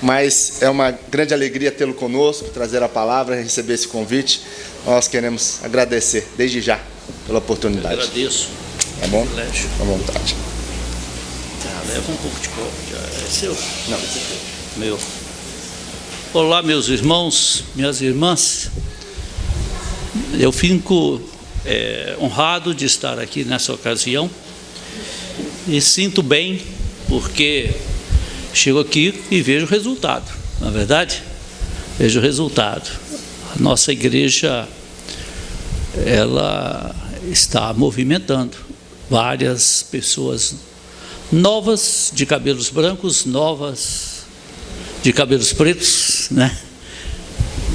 mas é uma grande alegria tê-lo conosco, trazer a palavra, receber esse convite. Nós queremos agradecer desde já pela oportunidade. Eu agradeço. Tá bom? Privilégio. À vontade. Leva um pouco de copo, já é seu? Não. Meu. Olá, meus irmãos, minhas irmãs. Eu fico honrado de estar aqui nessa ocasião e sinto bem porque chego aqui e vejo o resultado, não é verdade? Vejo o resultado. A nossa igreja, ela está movimentando várias pessoas novas de cabelos brancos, novas de cabelos pretos, né?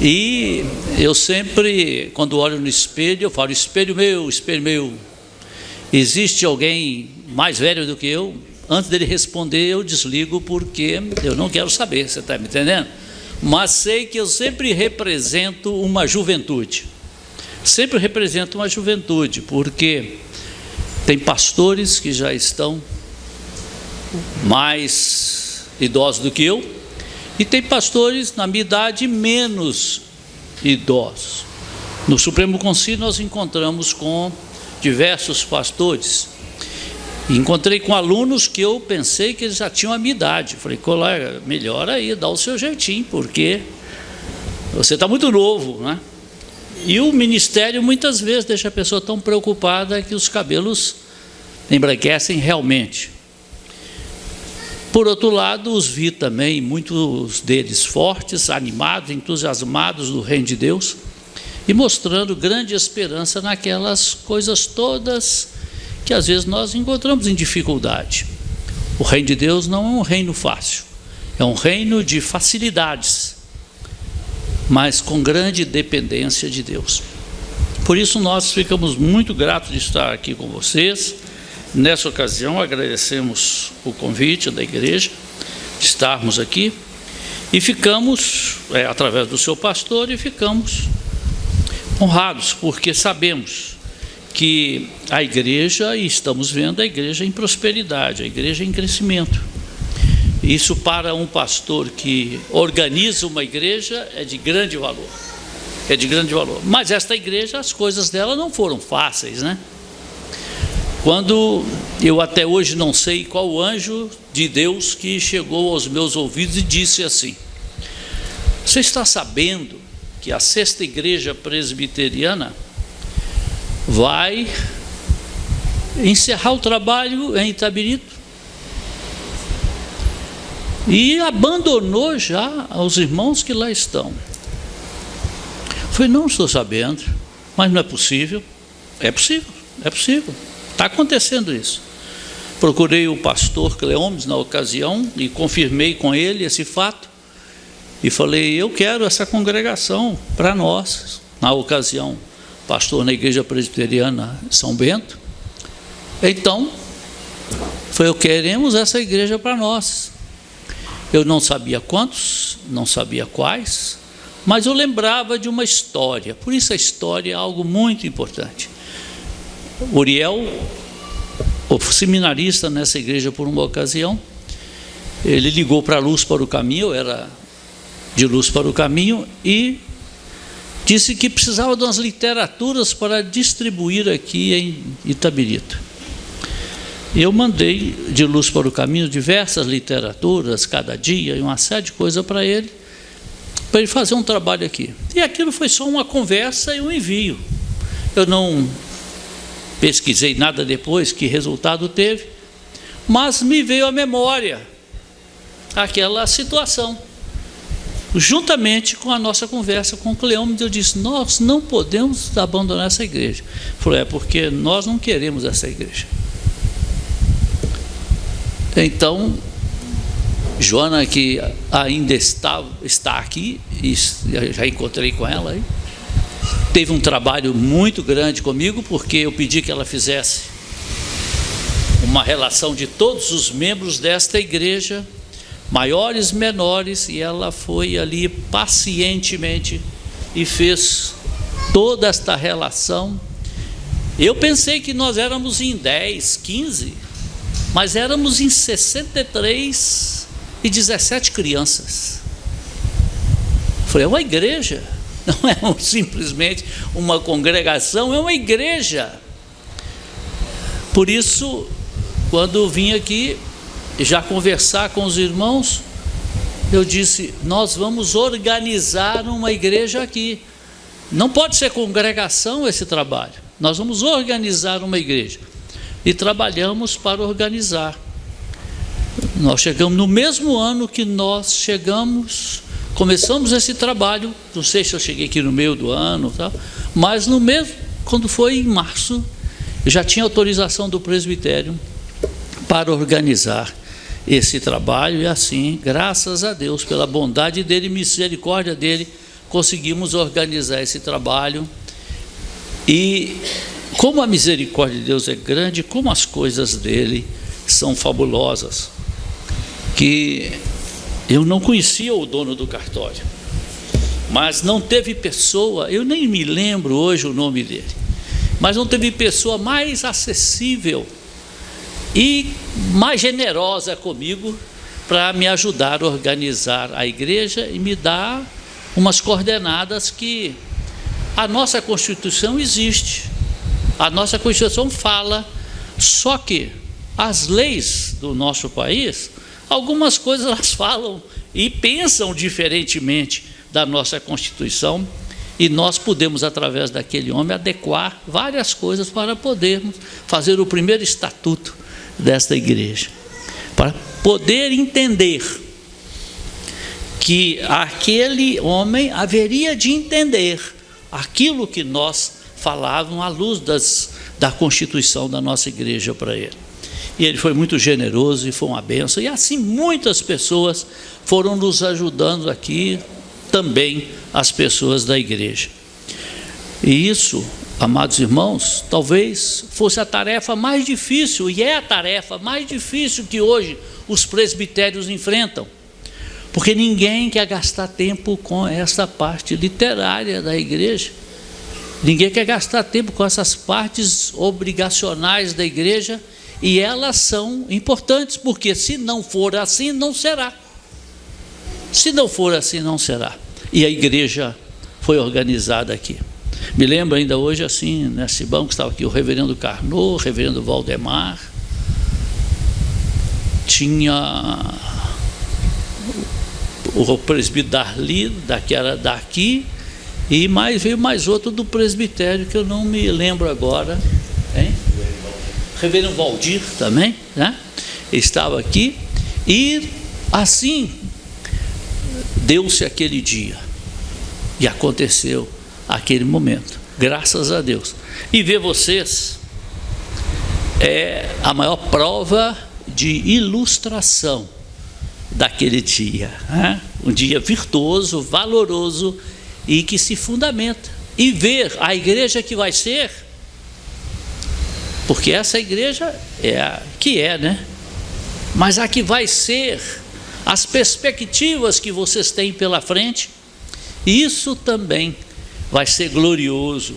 E eu sempre, quando olho no espelho, eu falo, espelho meu, existe alguém mais velho do que eu? Antes dele responder, eu desligo, porque eu não quero saber, você está me entendendo? Mas sei que eu sempre represento uma juventude, porque tem pastores que já estão mais idosos do que eu, e tem pastores na minha idade menos idosos. No Supremo Concílio nós encontramos com diversos pastores. Encontrei com alunos que eu pensei que eles já tinham a minha idade. Falei, colega, melhor aí, dá o seu jeitinho, porque você está muito novo, né? E o ministério muitas vezes deixa a pessoa tão preocupada que os cabelos embranquecem realmente. Por outro lado, os vi também, muitos deles fortes, animados, entusiasmados do reino de Deus e mostrando grande esperança naquelas coisas todas que às vezes nós encontramos em dificuldade. O reino de Deus não é um reino fácil, é um reino de facilidades, mas com grande dependência de Deus. Por isso nós ficamos muito gratos de estar aqui com vocês. Nessa ocasião agradecemos o convite da igreja de estarmos aqui e ficamos, através do seu pastor, e ficamos honrados, porque sabemos que a igreja, e estamos vendo a igreja em prosperidade, a igreja em crescimento. Isso para um pastor que organiza uma igreja é de grande valor, Mas esta igreja, as coisas dela não foram fáceis, né? Quando eu até hoje não sei qual anjo de Deus que chegou aos meus ouvidos e disse assim: você está sabendo que a 6ª Igreja Presbiteriana vai encerrar o trabalho em Itabirito e abandonou já os irmãos que lá estão? Eu falei, não estou sabendo, mas não é possível. É possível. Está acontecendo isso. Procurei o pastor Cleomes na ocasião e confirmei com ele esse fato e falei, eu quero essa congregação para nós. Na ocasião, pastor na Igreja Presbiteriana São Bento. Então, eu queremos essa igreja para nós. Eu não sabia quantos, não sabia quais, mas eu lembrava de uma história. Por isso a história é algo muito importante. Uriel, o seminarista nessa igreja, por uma ocasião, ele ligou para a Luz para o Caminho, eu era de Luz para o Caminho, e disse que precisava de umas literaturas para distribuir aqui em Itabirito. Eu mandei de Luz para o Caminho diversas literaturas, cada dia, e uma série de coisas para ele fazer um trabalho aqui. E aquilo foi só uma conversa e um envio. Eu não pesquisei nada depois, que resultado teve, mas me veio à memória aquela situação. Juntamente com a nossa conversa com o Cleomes, eu disse, nós não podemos abandonar essa igreja. Falei, porque nós não queremos essa igreja. Então, Joana, que ainda está aqui, e já encontrei com ela aí, teve um trabalho muito grande comigo, porque eu pedi que ela fizesse uma relação de todos os membros desta igreja, maiores, menores, e ela foi ali pacientemente e fez toda esta relação. Eu pensei que nós éramos em 10, 15, mas éramos em 63 e 17 crianças. Falei, é uma igreja, não é simplesmente uma congregação, é uma igreja. Por isso, quando eu vim aqui já conversar com os irmãos, eu disse, nós vamos organizar uma igreja aqui. Não pode ser congregação esse trabalho. Nós vamos organizar uma igreja. E trabalhamos para organizar. Nós chegamos no mesmo ano que nós chegamos, começamos esse trabalho. Não sei se eu cheguei aqui no meio do ano, tá? Mas no mesmo, quando foi em março, eu já tinha autorização do presbitério para organizar esse trabalho. E assim, graças a Deus, pela bondade dele e misericórdia dele, conseguimos organizar esse trabalho. E como a misericórdia de Deus é grande, como as coisas dele são fabulosas, que eu não conhecia o dono do cartório, mas não teve pessoa, eu nem me lembro hoje o nome dele, mas não teve pessoa mais acessível e mais generosa comigo para me ajudar a organizar a igreja e me dar umas coordenadas que a nossa Constituição existe, a nossa Constituição fala, só que as leis do nosso país, algumas coisas elas falam e pensam diferentemente da nossa Constituição, e nós podemos, através daquele homem, adequar várias coisas para podermos fazer o primeiro estatuto desta igreja, para poder entender que aquele homem haveria de entender aquilo que nós falávamos à luz da Constituição da nossa igreja para ele. E ele foi muito generoso e foi uma bênção, e assim muitas pessoas foram nos ajudando aqui, também as pessoas da igreja. E isso, amados irmãos, talvez fosse a tarefa mais difícil, e é a tarefa mais difícil que hoje os presbitérios enfrentam, porque ninguém quer gastar tempo com essa parte literária da igreja, ninguém quer gastar tempo com essas partes obrigacionais da igreja, e elas são importantes, porque se não for assim, não será. Se não for assim, não será. E a igreja foi organizada aqui. Me lembro ainda hoje, assim, nesse banco estava aqui o reverendo Carnot, o reverendo Valdemar, tinha o presbítero Darli, que era daqui, e veio mais outro do presbitério, que eu não me lembro agora, hein? Reverendo Valdir também, né? Estava aqui, e assim deu-se aquele dia, e aconteceu aquele momento, graças a Deus. E ver vocês é a maior prova de ilustração daquele dia, né? Um dia virtuoso, valoroso e que se fundamenta. E ver a igreja que vai ser, porque essa igreja é a que é, né? Mas a que vai ser, as perspectivas que vocês têm pela frente, isso também vai ser glorioso,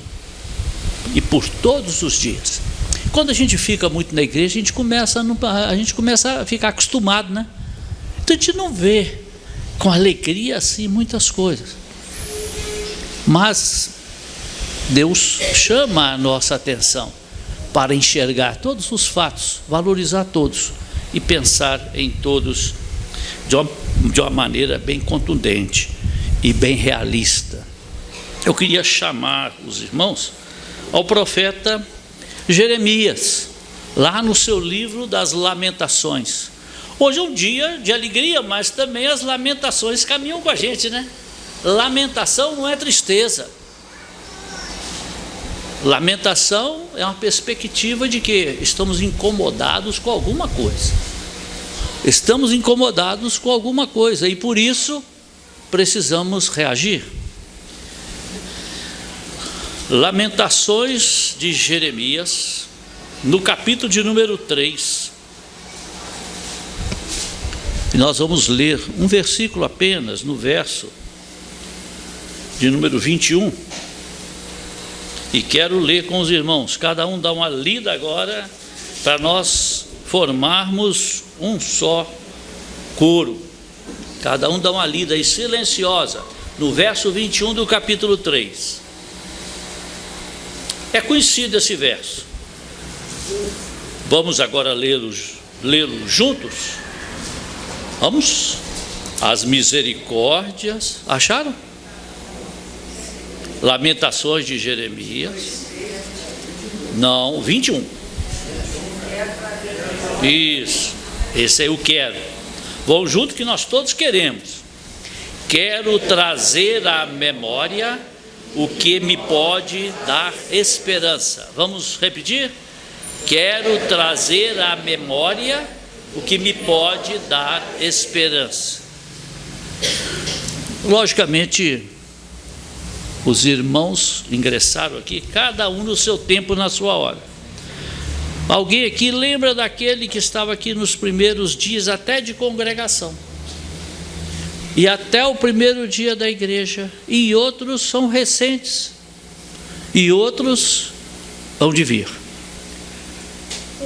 e por todos os dias. Quando a gente fica muito na igreja, a gente começa a ficar acostumado, né? Então a gente não vê com alegria assim muitas coisas, mas Deus chama a nossa atenção para enxergar todos os fatos, valorizar todos e pensar em todos de uma maneira bem contundente e bem realista. Eu queria chamar os irmãos ao profeta Jeremias, lá no seu livro das Lamentações. Hoje é um dia de alegria, mas também as lamentações caminham com a gente, né? Lamentação não é tristeza. Lamentação é uma perspectiva de que estamos incomodados com alguma coisa. Estamos incomodados com alguma coisa e por isso precisamos reagir. Lamentações de Jeremias, no capítulo de número 3. E nós vamos ler um versículo apenas, no verso de número 21. E quero ler com os irmãos, cada um dá uma lida agora, para nós formarmos um só coro. Cada um dá uma lida aí silenciosa no verso 21 do capítulo 3. É conhecido esse verso. Vamos agora lê-lo juntos? Vamos? As misericórdias, acharam? Lamentações de Jeremias. Não, 21. Isso, esse aí eu quero. Vamos junto que nós todos queremos. Quero trazer à memória o que me pode dar esperança. Vamos repetir? Quero trazer à memória o que me pode dar esperança. Logicamente, os irmãos ingressaram aqui, cada um no seu tempo, na sua hora. Alguém aqui lembra daquele que estava aqui nos primeiros dias até de congregação, e até o primeiro dia da igreja, e outros são recentes, e outros hão de vir.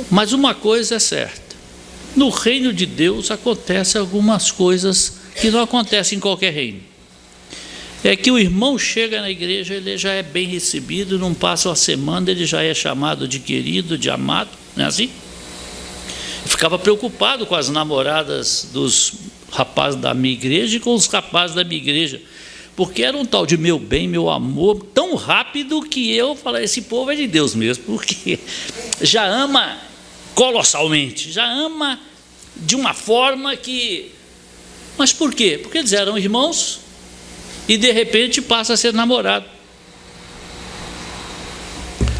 Mas uma coisa é certa: no reino de Deus acontecem algumas coisas que não acontecem em qualquer reino. É que o irmão chega na igreja, ele já é bem recebido, não passa uma semana, ele já é chamado de querido, de amado, não é assim? Eu ficava preocupado com as namoradas dos rapazes da minha igreja e com os rapazes da minha igreja, porque era um tal de meu bem, meu amor, tão rápido que eu falei, esse povo é de Deus mesmo, porque já ama colossalmente, já ama de uma forma que... Mas por quê? Porque eles eram irmãos e de repente passa a ser namorado.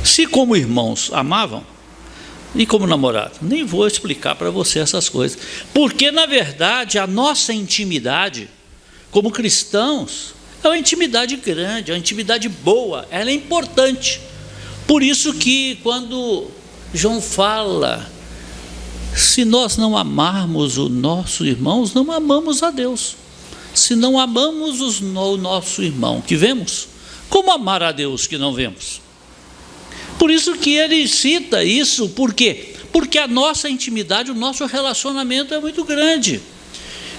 Se como irmãos amavam, e como namorado, nem vou explicar para você essas coisas, porque na verdade a nossa intimidade como cristãos é uma intimidade grande, é uma intimidade boa, ela é importante. Por isso que quando João fala, se nós não amarmos os nossos irmãos, não amamos a Deus. Se não amamos o nosso irmão que vemos, como amar a Deus que não vemos? Por isso que ele cita isso, por quê? Porque a nossa intimidade, o nosso relacionamento é muito grande,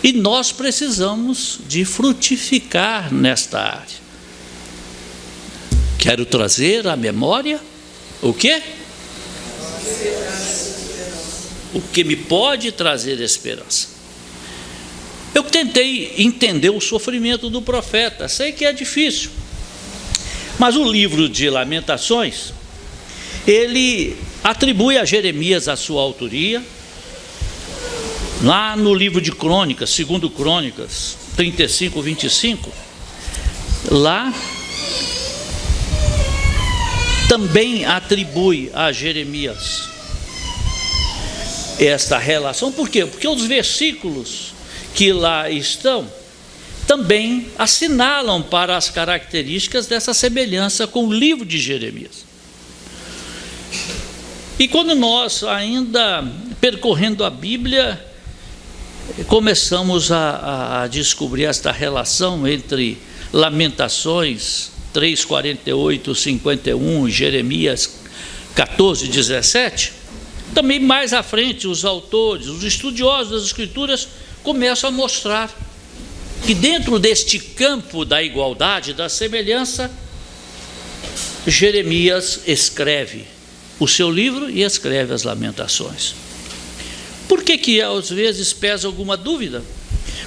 e nós precisamos de frutificar nesta área. Quero trazer à memória o quê? O que me pode trazer esperança. Eu tentei entender o sofrimento do profeta, sei que é difícil, mas o livro de Lamentações, ele atribui a Jeremias a sua autoria. Lá no livro de Crônicas, 2 Crônicas 35, 25, lá também atribui a Jeremias esta relação. Por quê? Porque os versículos que lá estão também assinalam para as características dessa semelhança com o livro de Jeremias. E quando nós, ainda percorrendo a Bíblia, começamos a descobrir esta relação entre Lamentações 3, 48, 51, Jeremias 14, 17, também mais à frente os autores, os estudiosos das Escrituras começam a mostrar que dentro deste campo da igualdade, da semelhança, Jeremias escreve o seu livro e escreve as Lamentações. Por que às vezes pesa alguma dúvida?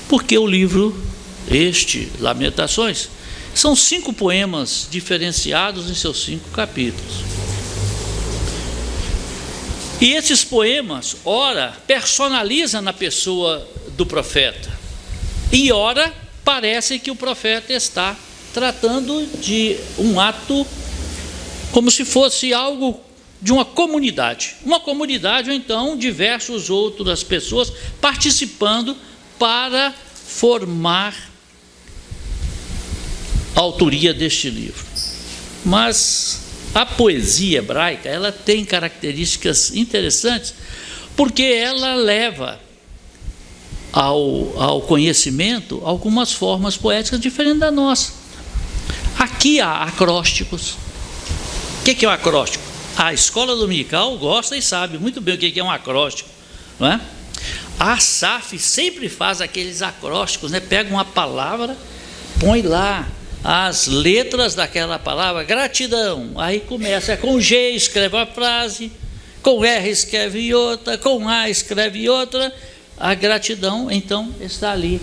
Porque o livro, Lamentações, são 5 poemas diferenciados em seus 5 capítulos. E esses poemas, ora, personalizam na pessoa do profeta, e ora, parece que o profeta está tratando de um ato como se fosse algo de uma comunidade, ou então diversas outras pessoas participando para formar a autoria deste livro. Mas a poesia hebraica, ela tem características interessantes, porque ela leva ao conhecimento algumas formas poéticas diferentes da nossa. Aqui há acrósticos. O que é um acróstico? A escola dominical gosta e sabe muito bem o que é um acróstico, não é? A Asaf sempre faz aqueles acrósticos, né? Pega uma palavra, põe lá as letras daquela palavra, gratidão, aí começa, com G escreve uma frase, com R escreve outra, com A escreve outra, a gratidão então está ali,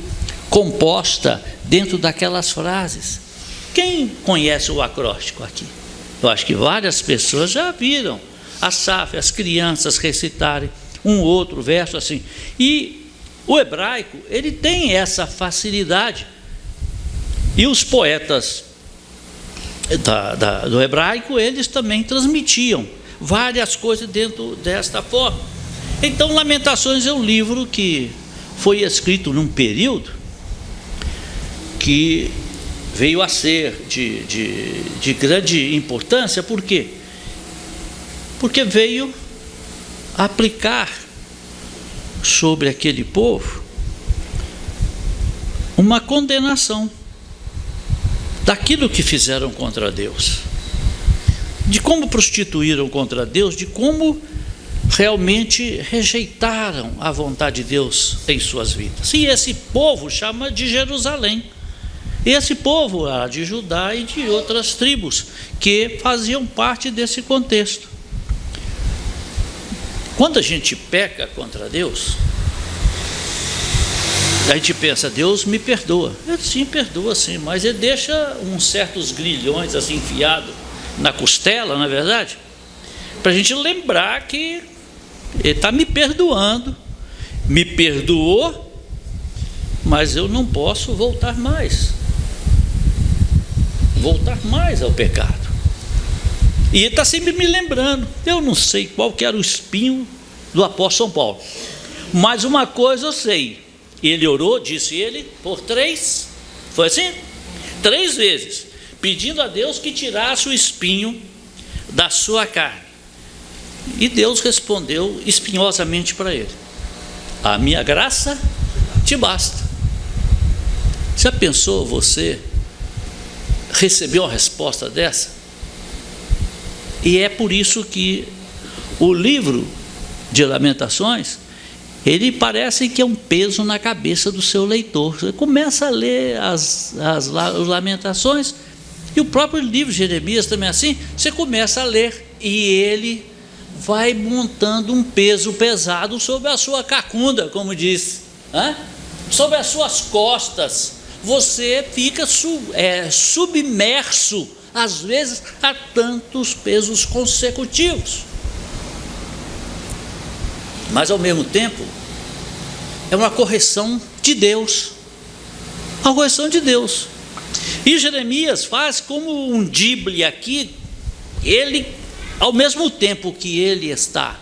composta dentro daquelas frases. Quem conhece o acróstico aqui? Eu acho que várias pessoas já viram Asaf, as crianças recitarem um outro verso assim. E o hebraico, ele tem essa facilidade. E os poetas do hebraico, eles também transmitiam várias coisas dentro desta forma. Então, Lamentações é um livro que foi escrito num período que veio a ser de grande importância. Por quê? Porque veio aplicar sobre aquele povo uma condenação daquilo que fizeram contra Deus, de como prostituíram contra Deus, de como realmente rejeitaram a vontade de Deus em suas vidas. E esse povo chama de Jerusalém. Esse povo era de Judá e de outras tribos que faziam parte desse contexto. Quando a gente peca contra Deus, a gente pensa, Deus me perdoa. Ele sim, perdoa sim, mas ele deixa uns certos grilhões assim enfiados na costela, não é verdade? Para a gente lembrar que ele está me perdoando, me perdoou, mas eu não posso voltar mais ao pecado. E ele está sempre me lembrando. Eu não sei qual que era o espinho do apóstolo São Paulo, mas uma coisa eu sei, ele orou, disse ele, por 3, foi assim? 3 vezes, pedindo a Deus que tirasse o espinho da sua carne. E Deus respondeu espinhosamente para ele: a minha graça te basta. Já pensou você receber uma resposta dessa? E é por isso que o livro de Lamentações, ele parece que é um peso na cabeça do seu leitor. Você começa a ler as Lamentações, e o próprio livro de Jeremias também é assim. Você começa a ler e ele vai montando um peso pesado sobre a sua cacunda, como diz, sobre as suas costas. Você fica submerso, às vezes, a tantos pesos consecutivos. Mas, ao mesmo tempo, é uma correção de Deus. A correção de Deus. E Jeremias faz como um drible aqui. Ele, ao mesmo tempo que ele está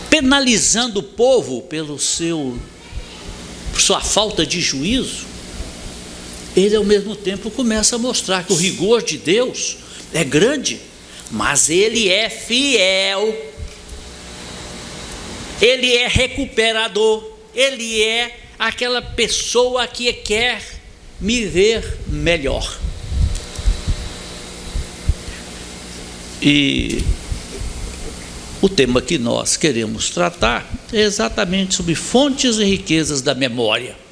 penalizando o povo por sua falta de juízo, ele ao mesmo tempo começa a mostrar que o rigor de Deus é grande, mas ele é fiel, ele é recuperador, ele é aquela pessoa que quer me ver melhor. E o tema que nós queremos tratar é exatamente sobre fontes e riquezas da memória.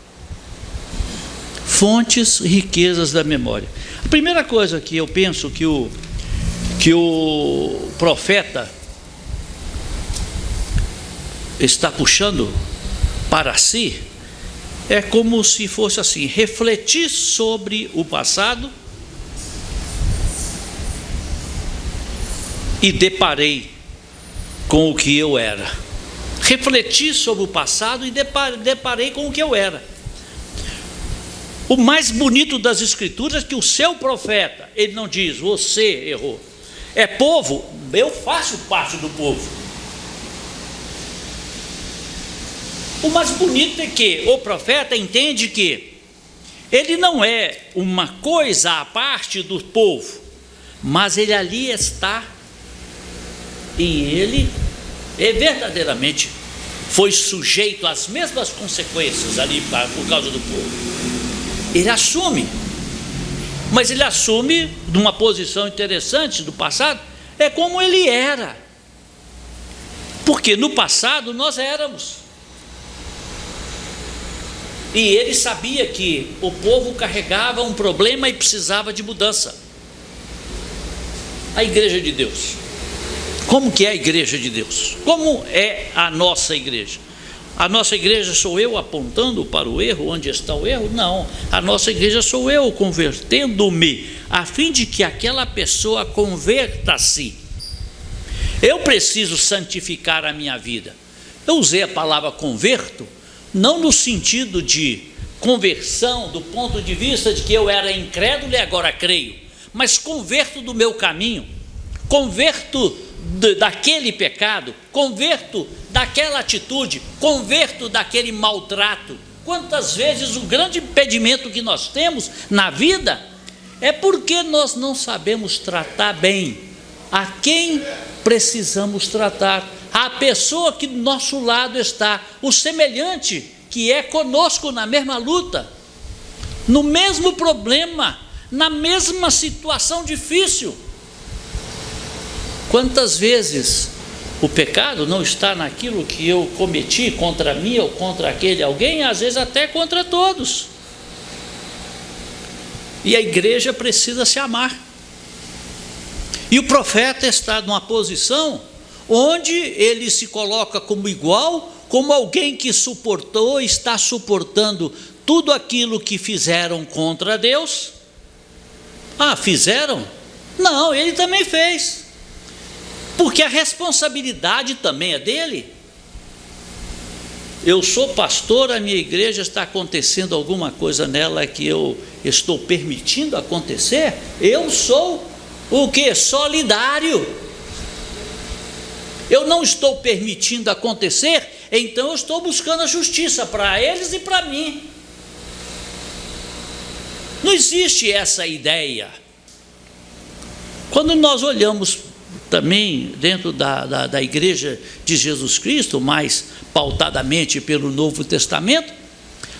Fontes e riquezas da memória. A primeira coisa que eu penso que o profeta está puxando para si é como se fosse assim: refletir sobre o passado e deparei com o que eu era. Refleti sobre o passado e deparei com o que eu era. O mais bonito das escrituras é que o seu profeta, ele não diz, você errou. É povo, eu faço parte do povo. O mais bonito é que o profeta entende que ele não é uma coisa à parte do povo, mas ele ali está, e ele verdadeiramente foi sujeito às mesmas consequências ali por causa do povo. Ele assume, mas ele assume de uma posição interessante do passado, é como ele era, porque no passado nós éramos, E ele sabia que o povo carregava um problema e precisava de mudança. A igreja de Deus. Como que é a igreja de Deus? Como é a nossa igreja? A nossa igreja sou eu apontando para o erro, onde está o erro? Não, a nossa igreja sou eu convertendo-me, a fim de que aquela pessoa converta-se. Eu preciso santificar a minha vida. Eu usei a palavra converto, não no sentido de conversão, do ponto de vista de que eu era incrédulo e agora creio, mas converto do meu caminho, converto daquele pecado, converto daquela atitude, converto daquele maltrato. Quantas vezes o grande impedimento que nós temos na vida é porque nós não sabemos tratar bem a quem precisamos tratar, a pessoa que do nosso lado está, o semelhante que é conosco na mesma luta, no mesmo problema, na mesma situação difícil. Quantas vezes o pecado não está naquilo que eu cometi contra mim ou contra aquele alguém, às vezes até contra todos. E a igreja precisa se amar. E o profeta está numa posição onde ele se coloca como igual, como alguém que suportou, está suportando tudo aquilo que fizeram contra Deus. Ah, fizeram? Não, ele também fez. Porque a responsabilidade também é dele. Eu sou pastor, a minha igreja está acontecendo alguma coisa nela que eu estou permitindo acontecer, eu sou o que? Solidário. Eu não estou permitindo acontecer, então eu estou buscando a justiça para eles e para mim. Não existe essa ideia. Quando nós olhamos também dentro da igreja de Jesus Cristo, mais pautadamente pelo Novo Testamento,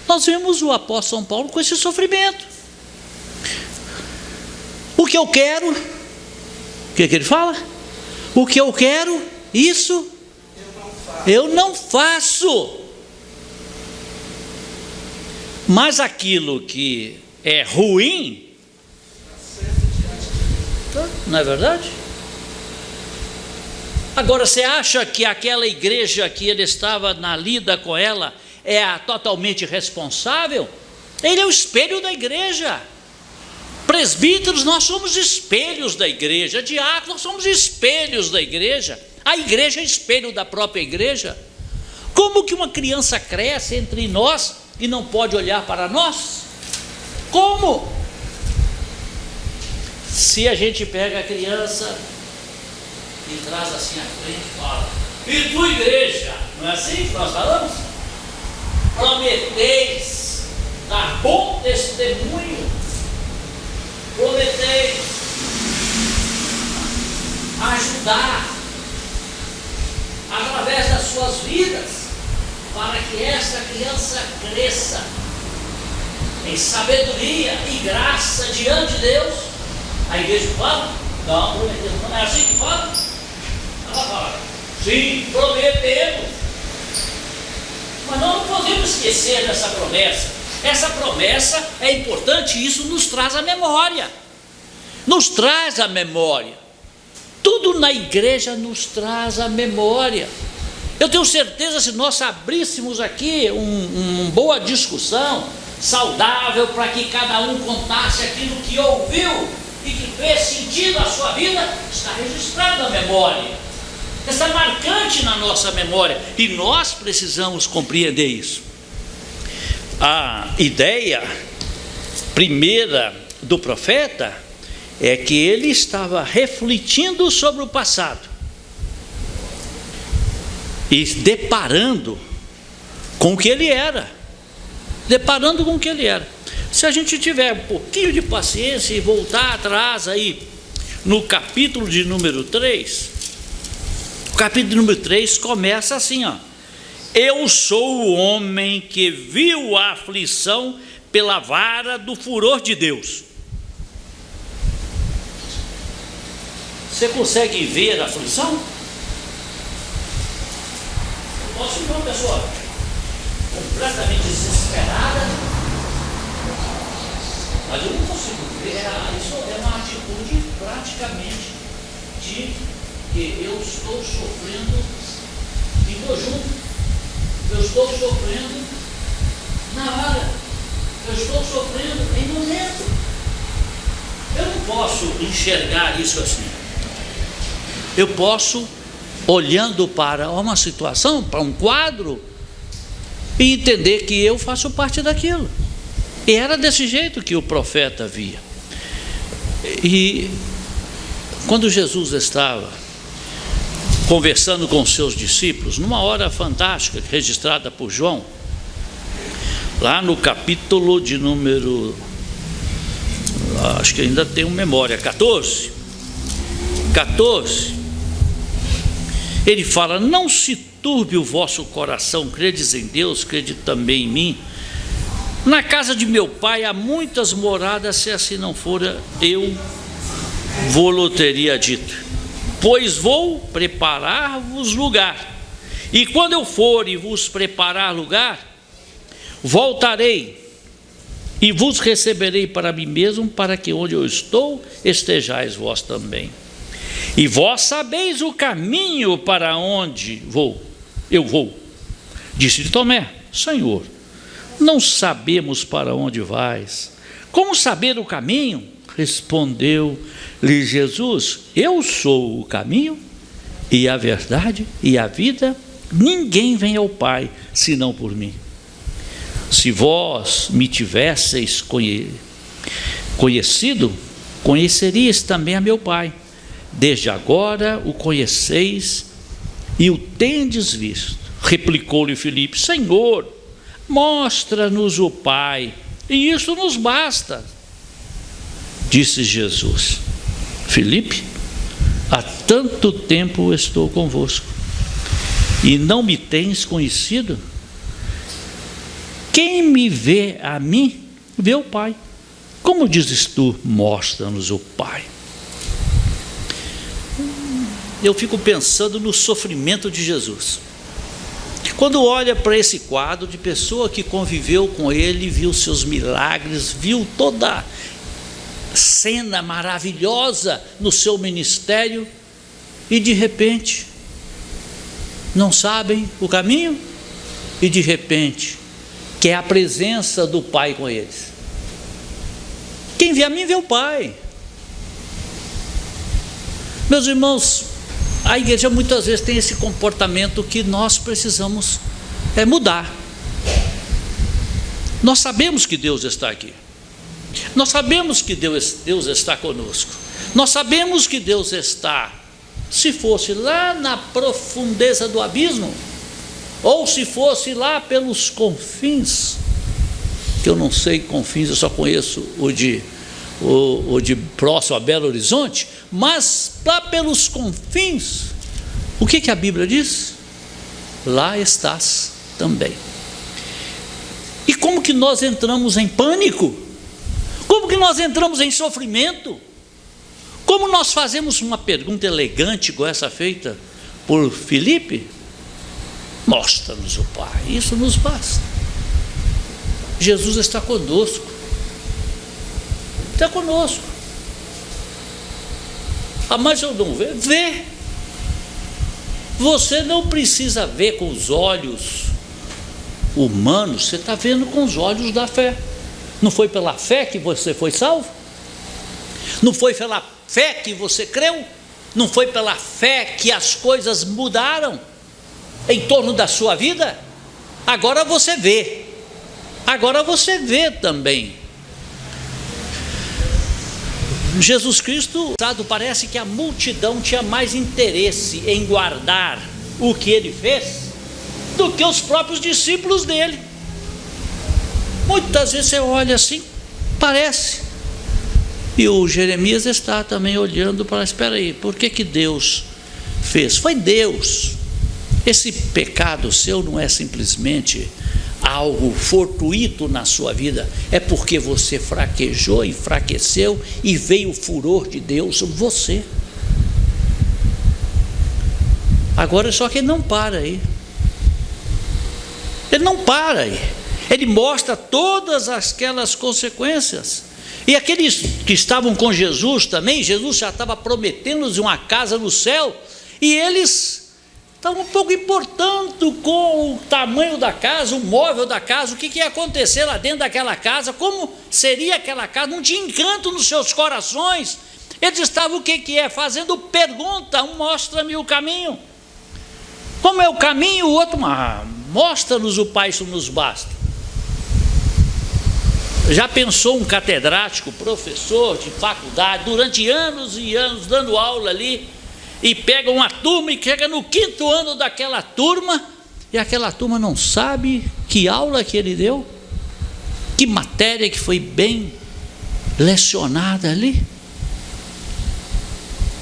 nós vemos o apóstolo São Paulo com esse sofrimento. O que eu quero, o que ele fala? O que eu quero, isso eu não faço. Mas aquilo que é ruim, não é verdade? Agora, você acha que aquela igreja que ele estava na lida com ela é a totalmente responsável? Ele é o espelho da igreja. Presbíteros, nós somos espelhos da igreja. Diáconos, nós somos espelhos da igreja. A igreja é espelho da própria igreja. Como que uma criança cresce entre nós e não pode olhar para nós? Como? Se a gente pega a criança e traz assim à frente e fala: e tua igreja, não é assim que nós falamos? Prometeis dar bom testemunho, prometeis ajudar através das suas vidas, para que essa criança cresça em sabedoria e graça diante de Deus. A igreja fala? Não, prometemos. Não é assim que fala? Ela fala: sim, prometemos. Mas nós não podemos esquecer dessa promessa. Essa promessa é importante e isso nos traz a memória. Nos traz a memória. Tudo na igreja nos traz a memória. Eu tenho certeza, se nós abríssemos aqui uma boa discussão, saudável, para que cada um contasse aquilo que ouviu e que fez sentido à sua vida, está registrado na memória, está marcante na nossa memória, e nós precisamos compreender isso. A ideia primeira do profeta é que ele estava refletindo sobre o passado e deparando com o que ele era, Se a gente tiver um pouquinho de paciência e voltar atrás aí no capítulo de número 3, o capítulo número 3 começa assim, ó: eu sou o homem que viu a aflição pela vara do furor de Deus. Você consegue ver a aflição? Posso não, pessoal? completamente desesperada. Mas eu não consigo ver, isso é uma atitude praticamente de que eu estou sofrendo em conjunto, eu estou sofrendo na hora, eu estou sofrendo em momento. Eu não posso enxergar isso assim. Eu posso, olhando para uma situação, para um quadro, e entender que eu faço parte daquilo. E era desse jeito que o profeta via. E quando Jesus estava conversando com os seus discípulos, numa hora fantástica, registrada por João, lá no capítulo de número, acho que ainda tenho memória, 14, ele fala: não se turbe o vosso coração, credes em Deus, crede também em mim. Na casa de meu pai há muitas moradas, se assim não fora, eu vou-lo teria dito, pois vou preparar-vos lugar, e quando eu for e vos preparar lugar, voltarei e vos receberei para mim mesmo, para que onde eu estou, estejais vós também. E vós sabeis o caminho para onde eu vou. Disse-lhe Tomé: Senhor, não sabemos para onde vais, como saber o caminho? Respondeu-lhe Jesus: eu sou o caminho e a verdade e a vida, ninguém vem ao Pai senão por mim. Se vós me tivesseis conhecido, conheceríeis também a meu Pai. Desde agora o conheceis e o tendes visto. Replicou-lhe Filipe: Senhor, mostra-nos o Pai, e isso nos basta. Disse Jesus: Filipe, há tanto tempo estou convosco, e não me tens conhecido? Quem me vê a mim, vê o Pai. Como dizes tu, mostra-nos o Pai? Eu fico pensando no sofrimento de Jesus. Quando olha para esse quadro de pessoa que conviveu com ele, viu seus milagres, viu toda a cena maravilhosa no seu ministério, e de repente não sabem o caminho, e de repente quer a presença do Pai com eles. Quem vê a mim vê o Pai. Meus irmãos, a igreja muitas vezes tem esse comportamento que nós precisamos mudar. Nós sabemos que Deus está aqui, nós sabemos que Deus está conosco, nós sabemos que Deus está, se fosse lá na profundeza do abismo, ou se fosse lá pelos confins, que eu não sei confins, eu só conheço o de próximo a Belo Horizonte, mas lá pelos confins, o que a Bíblia diz? Lá estás também. E como que nós entramos em pânico? Como que nós entramos em sofrimento? Como nós fazemos uma pergunta elegante igual essa feita por Filipe? Mostra-nos o Pai, isso nos basta. Jesus está conosco, está conosco. Ah, mas eu não vejo. Vê. Você não precisa ver com os olhos humanos, você está vendo com os olhos da fé. Não foi pela fé que você foi salvo? Não foi pela fé que você creu? Não foi pela fé que as coisas mudaram em torno da sua vida? Agora você vê. Agora você vê também. Jesus Cristo, parece que a multidão tinha mais interesse em guardar o que ele fez do que os próprios discípulos dele. Muitas vezes você olha assim, parece. E o Jeremias está também olhando para, espera aí, por que Deus fez? Foi Deus. Esse pecado seu não é simplesmente algo fortuito na sua vida, é porque você fraquejou, enfraqueceu e veio o furor de Deus sobre você. Agora só que não para aí. Ele não para aí. Ele mostra todas aquelas consequências. E aqueles que estavam com Jesus também, Jesus já estava prometendo-lhes uma casa no céu, e eles estavam um pouco importando com o tamanho da casa, o móvel da casa, o que ia acontecer lá dentro daquela casa, como seria aquela casa, não tinha encanto nos seus corações. Eles estavam o que é? Fazendo pergunta, um mostra-me o caminho. Como é o caminho? O outro, mostra-nos o Pai, isso nos basta. Já pensou um catedrático, professor de faculdade, durante anos e anos, dando aula ali, e pega uma turma e chega no 5º ano daquela turma, e aquela turma não sabe que aula que ele deu, que matéria que foi bem lecionada ali?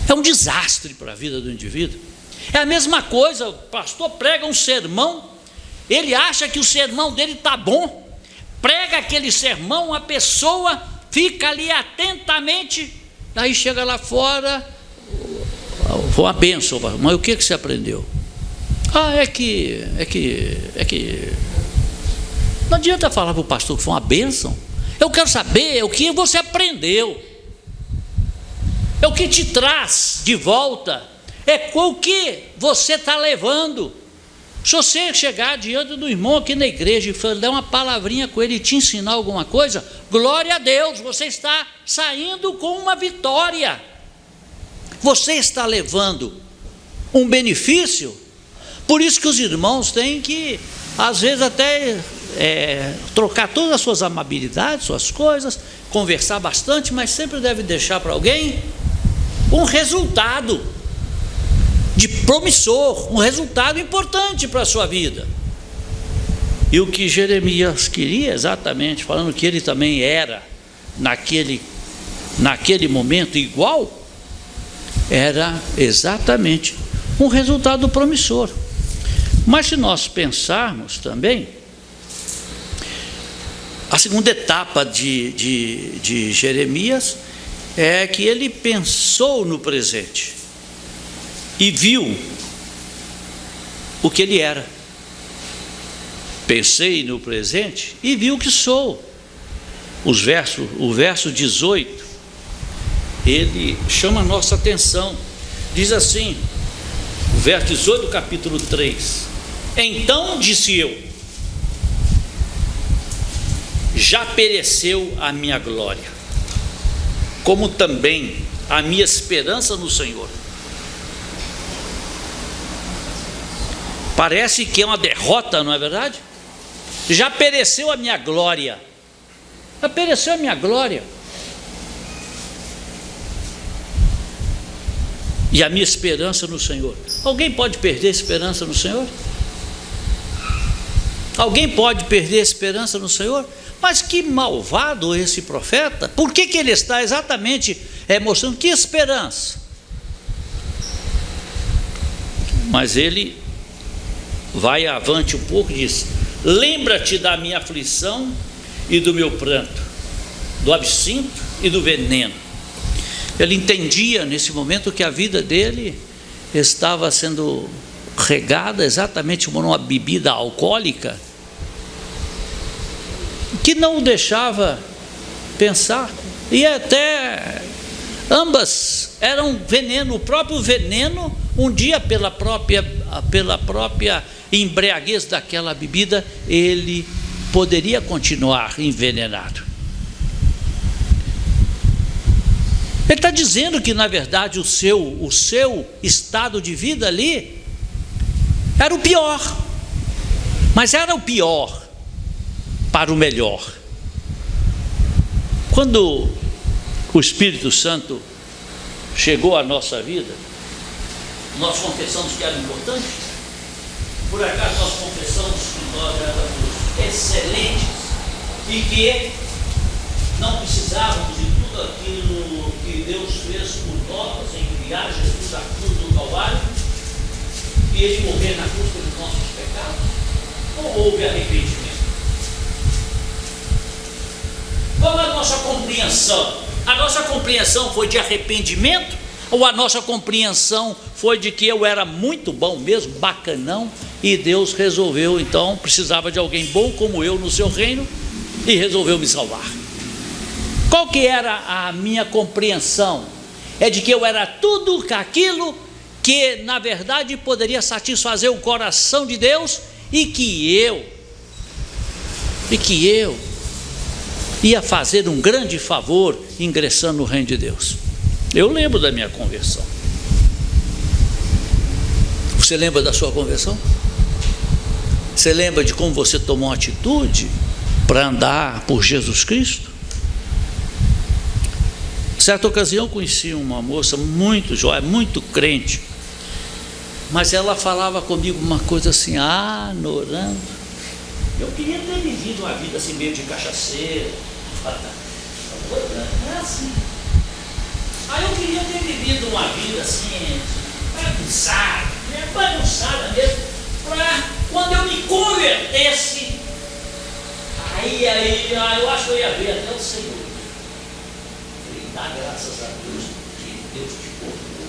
É um desastre para a vida do indivíduo. É a mesma coisa, o pastor prega um sermão, ele acha que o sermão dele está bom, prega aquele sermão, a pessoa fica ali atentamente, aí chega lá fora, foi uma bênção, mas o que você aprendeu? É que não adianta falar para o pastor que foi uma bênção. Eu quero saber o que você aprendeu, é o que te traz de volta, é o que você está levando. Se você chegar diante do irmão aqui na igreja e dar uma palavrinha com ele e te ensinar alguma coisa, glória a Deus, você está saindo com uma vitória, você está levando um benefício. Por isso que os irmãos têm que, às vezes, até trocar todas as suas amabilidades, suas coisas, conversar bastante, mas sempre deve deixar para alguém um resultado de promissor, um resultado importante para a sua vida. E o que Jeremias queria exatamente, falando que ele também era naquele momento igual, era exatamente um resultado promissor. Mas se nós pensarmos também, a segunda etapa de Jeremias é que ele pensou no presente e viu o que ele era. Pensei no presente e vi o que sou. O verso 18, ele chama a nossa atenção. Diz assim, o verso 18 do capítulo 3: Então disse eu, já pereceu a minha glória, como também a minha esperança no Senhor. Parece que é uma derrota, não é verdade? Já pereceu a minha glória. Já pereceu a minha glória. E a minha esperança no Senhor. Alguém pode perder a esperança no Senhor? Alguém pode perder a esperança no Senhor? Mas que malvado esse profeta. Por que ele está exatamente mostrando que esperança? Mas ele vai avante um pouco e diz: lembra-te da minha aflição e do meu pranto, do absinto e do veneno. Ele entendia nesse momento que a vida dele estava sendo regada exatamente como uma bebida alcoólica, que não o deixava pensar, e até ambas eram veneno. O próprio veneno, um dia pela própria embriaguez daquela bebida, ele poderia continuar envenenado. Ele está dizendo que na verdade o seu estado de vida ali era o pior, mas era o pior para o melhor. Quando o Espírito Santo chegou à nossa vida, nós confessamos que era importante. Por acaso nós confessamos que nós éramos excelentes e que não precisávamos de tudo aquilo que Deus fez por nós, em enviar Jesus à cruz do Calvário e ele morrer na cruz pelos nossos pecados? Ou houve arrependimento? Qual é a nossa compreensão? A nossa compreensão foi de arrependimento? Ou a nossa compreensão foi de que eu era muito bom mesmo, bacanão, e Deus resolveu, então, precisava de alguém bom como eu no seu reino, e resolveu me salvar. Qual que era a minha compreensão? É de que eu era tudo aquilo que, na verdade, poderia satisfazer o coração de Deus, e que eu ia fazer um grande favor ingressando no reino de Deus. Eu lembro da minha conversão. Você lembra da sua conversão? Você lembra de como você tomou atitude para andar por Jesus Cristo? Certa ocasião eu conheci uma moça muito joia, muito crente, mas ela falava comigo uma coisa assim: Norando, eu queria ter vivido uma vida assim meio de cachaceiro, não é assim. Aí eu queria ter vivido uma vida assim, bagunçada mesmo, para quando eu me convertesse, aí eu acho que eu ia ver até o Senhor. Dá graças a Deus que Deus te poupou,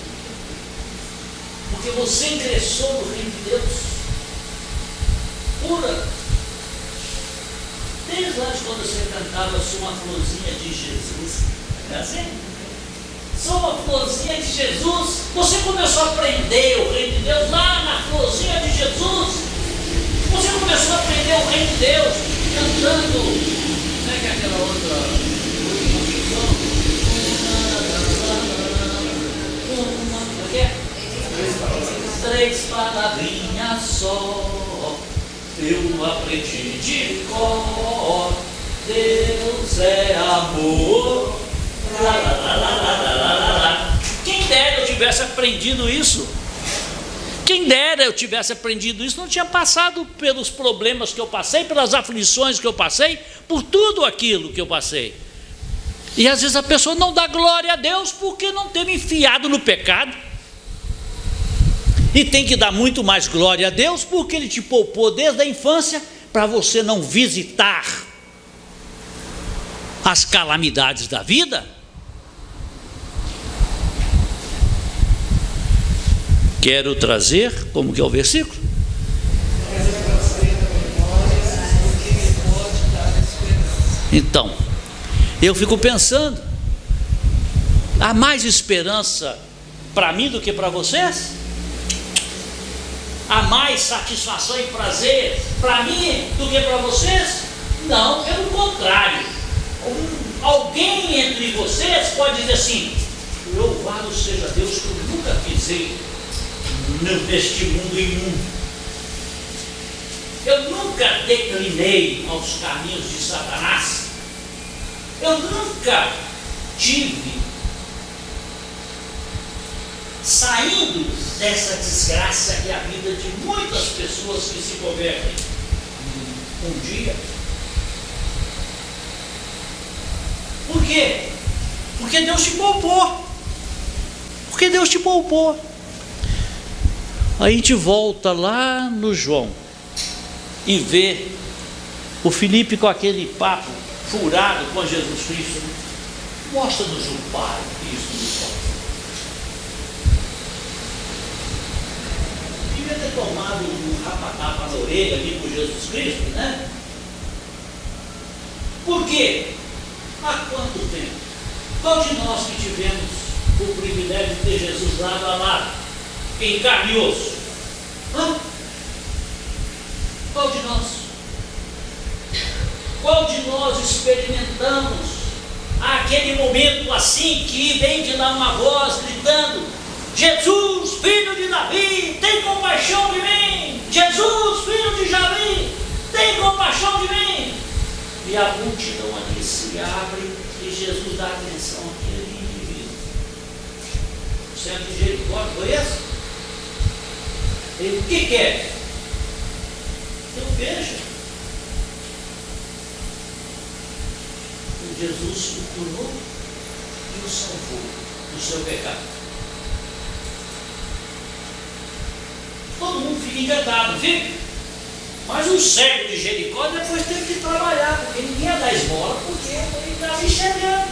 porque você ingressou no reino de Deus pura. Desde lá de quando você cantava "Sou uma florzinha de Jesus", não é assim? Sou uma florzinha de Jesus. Você começou a aprender o reino de Deus lá na florzinha de Jesus. Você começou a aprender o reino de Deus cantando, como é que é aquela outra canção? Três palavrinhas só, eu aprendi de cor. Deus é amor. Quem dera eu tivesse aprendido isso. Quem dera eu tivesse aprendido isso. Não tinha passado pelos problemas que eu passei, pelas aflições que eu passei, por tudo aquilo que eu passei. E às vezes a pessoa não dá glória a Deus porque não teve enfiado no pecado. E tem que dar muito mais glória a Deus porque Ele te poupou desde a infância para você não visitar as calamidades da vida. Quero trazer, como que é o versículo? Então, eu fico pensando, há mais esperança para mim do que para vocês? Há mais satisfação e prazer para mim do que para vocês? Não, pelo contrário. Alguém entre vocês pode dizer assim: louvado seja Deus que eu nunca pisei neste mundo imundo. Eu nunca declinei aos caminhos de Satanás. Eu nunca tive saindo dessa desgraça que é a vida de muitas pessoas que se convertem um dia. Por quê? Porque Deus te poupou. Porque Deus te poupou. Aí a gente volta lá no João e vê o Filipe com aquele papo furado com Jesus Cristo. Mostra-nos o Pai, isso nos falta. Devia ter tomado um rapa-tapa na orelha ali com Jesus Cristo, né? Por quê? Há quanto tempo? Qual de nós que tivemos o privilégio de ter Jesus lado a lado, em carne e osso? Qual de nós? Qual de nós experimentamos aquele momento assim que vem de lá uma voz gritando: Jesus, filho de Davi, tem compaixão de mim! Jesus, filho de Javi, tem compaixão de mim! E a multidão ali se abre e Jesus dá atenção àquele indivíduo. O centro de Jericó foi esse? Ele, o que quer? Então veja, Jesus o curou e o salvou do seu pecado. Todo mundo fica encantado, fica? Mas o cego de Jericó depois teve que trabalhar, porque ninguém ia dar esmola, porque ele estava enxergando.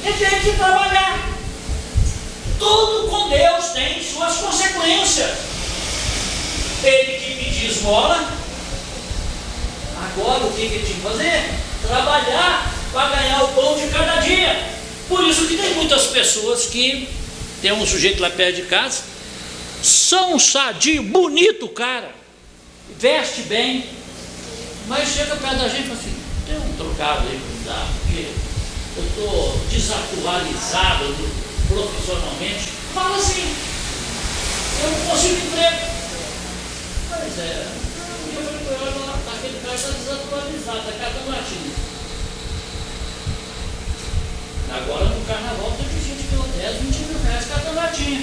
Ele teve que trabalhar. Tudo com Deus tem suas consequências. Ele que pediu pedir esmola. Agora o que ele tinha que fazer? Trabalhar para ganhar o pão de cada dia. Por isso que tem muitas pessoas que tem um sujeito lá perto de casa, são sadio, bonito cara, veste bem, mas chega perto da gente e fala assim: tem um trocado aí para me dar, porque eu estou desatualizado profissionalmente. Fala assim: eu não consigo emprego. Pois é, eu falei para ela, aquele cara está desatualizado, está catando latinha. Agora no carnaval tem gente que ganhou 10, 20 mil reais catando latinha.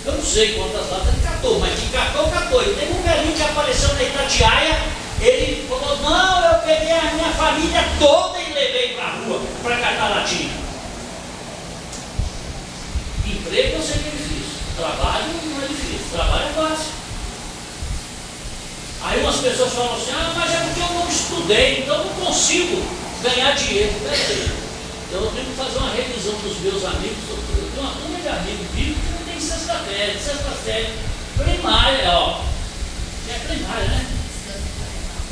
Eu não sei quantas latas ele catou, mas que catou, catou. E tem um velhinho que apareceu na Itatiaia, ele falou: não, eu peguei a minha família toda e levei para a rua para catar latinha. Emprego eu sei que é difícil, trabalho não é difícil, trabalho é fácil. Aí umas pessoas falam assim: ah, mas é porque eu não estudei, então eu não consigo ganhar dinheiro. Peraí, eu tenho que fazer uma revisão dos meus amigos. Eu tenho uma turma de amigos bíblicos que não tem sexta série, primária, ó. É primária, né?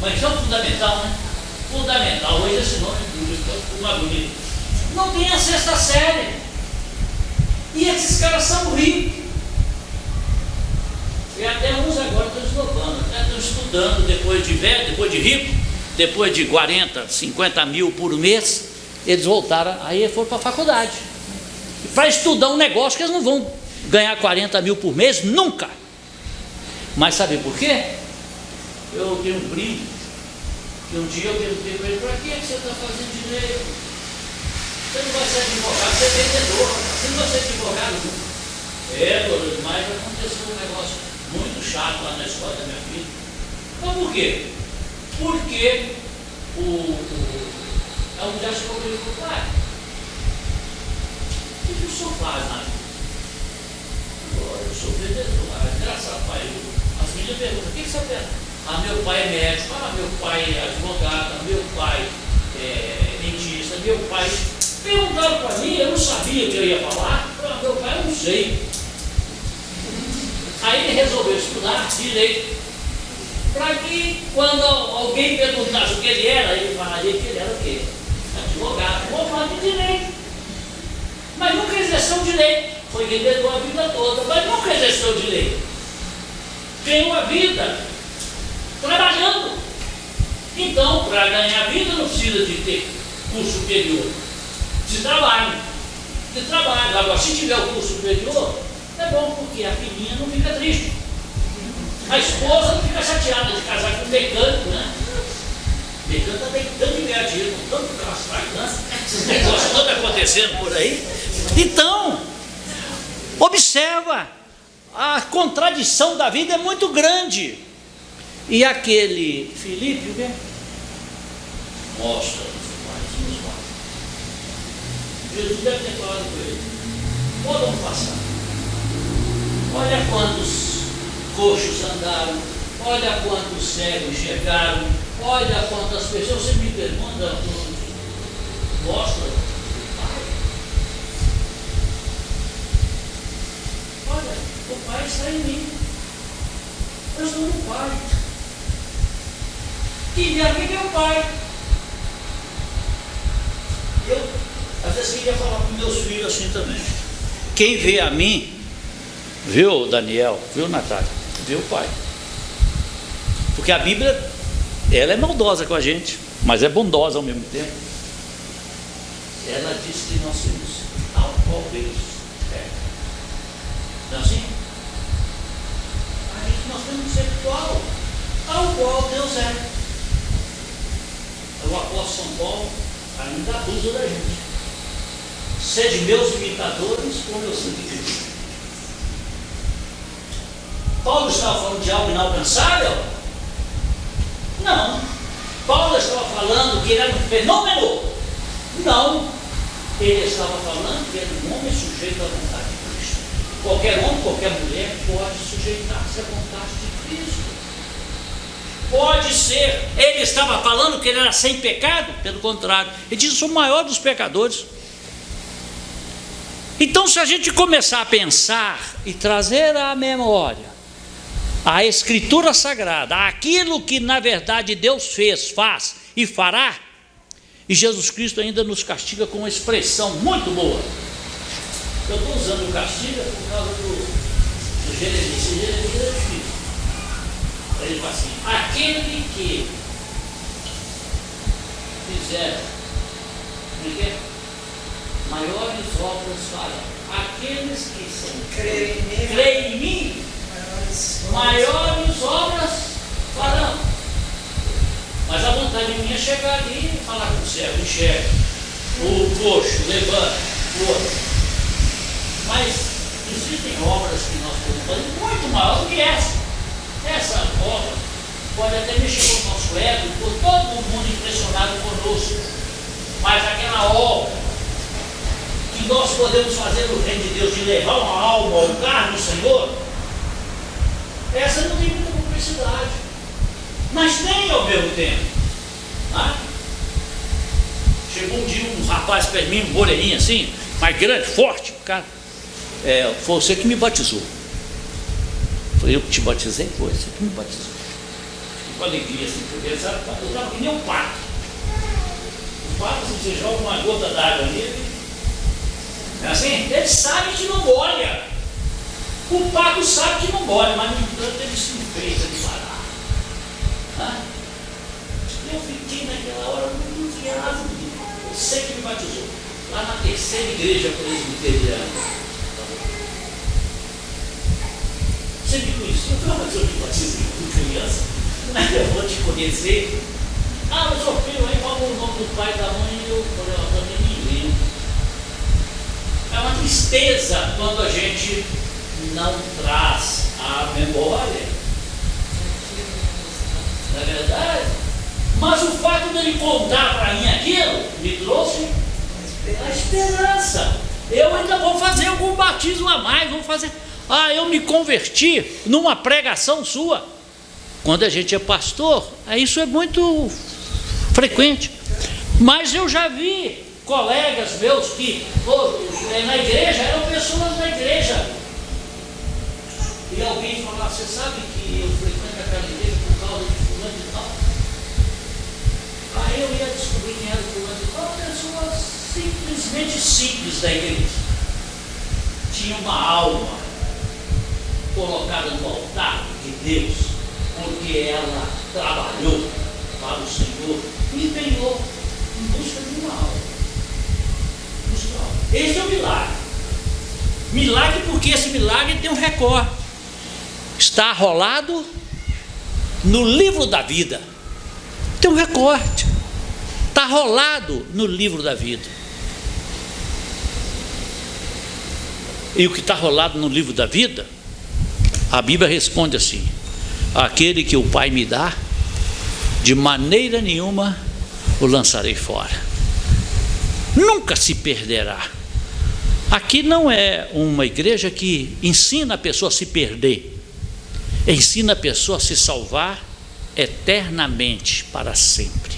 Mas isso é fundamental, né? Fundamental, hoje esse nome é mais bonito. Não tem a sexta série. E esses caras são ricos. E até uns agora estão esnobando, estão estudando depois de velho, depois de rico, depois de 40, 50 mil por mês, eles voltaram, aí foram para a faculdade. Para estudar um negócio que eles não vão ganhar 40 mil por mês, nunca. Mas sabe por quê? Eu tenho um primo, que um dia eu perguntei para ele: para que você está fazendo direito? Você não vai ser advogado, você é vendedor, você não vai ser advogado nunca. Doutor, mas aconteceu um negócio muito chato lá na escola da minha filha. Então por quê? Porque a mulher chegou para ele e falou: pai, o que o senhor faz na vida? Eu sou vendedor. Engraçado, pai. As meninas perguntam: o que você pensa? Ah, meu pai é médico, meu pai é advogado, meu pai é dentista, meu pai. Perguntaram para mim, eu não sabia o que eu ia falar. Meu pai, eu não sei. Aí ele resolveu estudar direito, para que quando alguém perguntasse o que ele era, ele falaria que ele era o quê? Advogado, formado em direito. Mas nunca exerceu direito. Foi vendedor a vida toda, mas nunca exerceu direito. Ganhou a vida trabalhando. Então, para ganhar a vida não precisa de ter curso superior. De trabalho. Agora, se tiver o curso superior, é bom, porque a filhinha não fica triste. A esposa não fica chateada de casar com um mecânico, né? O mecânico está tentando ganhar dinheiro com tanto que elas fazem, né? Esses negócios todos acontecendo por aí. Então, observa, a contradição da vida é muito grande. E aquele Filipe, o quê? Mostra. Jesus deve ter falado com ele: podem passar. Olha quantos coxos andaram, olha quantos cegos chegaram, olha quantas pessoas. Você me pergunta, mostra. Olha, o Pai está em mim. Eu estou no Pai. Quem vê a mim é o Pai. Eu, às vezes, queria falar para meus filhos assim também: quem vê a mim, viu, Daniel, viu, Natália, vê o Pai. Porque a Bíblia, ela é maldosa com a gente, mas é bondosa ao mesmo tempo. Ela diz que nós somos tal qual Deus é. Não é assim? Nós temos que ser igual, tal qual Deus é. O apóstolo São Paulo ainda abusa da gente. Sede meus imitadores, como eu sou de Cristo. Paulo estava falando de algo inalcançável? Não. Paulo estava falando que ele era um fenômeno? Não. Ele estava falando que era um homem sujeito à vontade de Cristo. Qualquer homem, qualquer mulher pode sujeitar-se à vontade de Cristo. Pode ser. Ele estava falando que ele era sem pecado? Pelo contrário. Ele diz: eu sou o maior dos pecadores. Então, se a gente começar a pensar e trazer à memória a Escritura Sagrada, aquilo que na verdade Deus fez, faz e fará, e Jesus Cristo ainda nos castiga com uma expressão muito boa. Eu estou usando o castiga por causa do Jeremias. Esse Jeremias é difícil. Ele fala assim: aquele que fizer maiores obras fará. Aqueles que são creem em mim, maiores obras farão. Mas a vontade minha é chegar ali e falar com o cego, enxerga, o coxo, levanta, o outro. Mas existem obras que nós podemos fazer muito maior do que essa. Essa obra pode até mexer com o nosso ego, por todo mundo impressionado conosco. Mas aquela obra que nós podemos fazer no reino de Deus, de levar uma alma ao lugar do Senhor, essa não tem muita complexidade, mas tem ao mesmo tempo. Chegou um dia um rapaz perto de mim, um moreninho assim, mais grande, forte, cara. Foi você que me batizou. Foi eu que te batizei? Foi você que me batizou. Fiquei com alegria assim, porque ele sabe, eu estava que nem um pato. O pato, se você joga uma gota d'água nele, assim, ele sabe que não molha. O pato sabe que não molha, mas no entanto ele se enfeita de parar. Eu fiquei naquela hora muito enfiado. Eu sei que me batizou. Lá na terceira igreja presbiteriana. Você me conheceu? Eu falei: mas eu te batizei quando criança. Eu vou te conhecer. Mas seu filho aí falou o nome do pai e da mãe. Eu falei: eu também me lembro. É uma tristeza quando a gente não traz a memória. Não é verdade? Mas o fato dele contar para mim aquilo me trouxe a esperança. Eu ainda vou fazer algum batismo a mais, vou fazer. Eu me converti numa pregação sua. Quando a gente é pastor, isso é muito frequente. Mas eu já vi colegas meus que na igreja, eram pessoas na igreja. E alguém falava: você sabe que eu frequento aquela igreja por causa de fulano e tal? Aí eu ia descobrir quem era fulano e tal. Pessoas simplesmente simples da igreja. Tinha uma alma colocada no altar de Deus, onde ela trabalhou para o Senhor e empenhou em busca de uma alma. Esse é o milagre. Milagre, porque esse milagre tem um recorde. Está arrolado no livro da vida. Tem um recorde. Está arrolado no livro da vida. E o que está arrolado no livro da vida, a Bíblia responde assim: aquele que o Pai me dá, de maneira nenhuma o lançarei fora. Nunca se perderá. Aqui não é uma igreja que ensina a pessoa a se perder. Ensina a pessoa a se salvar eternamente, para sempre.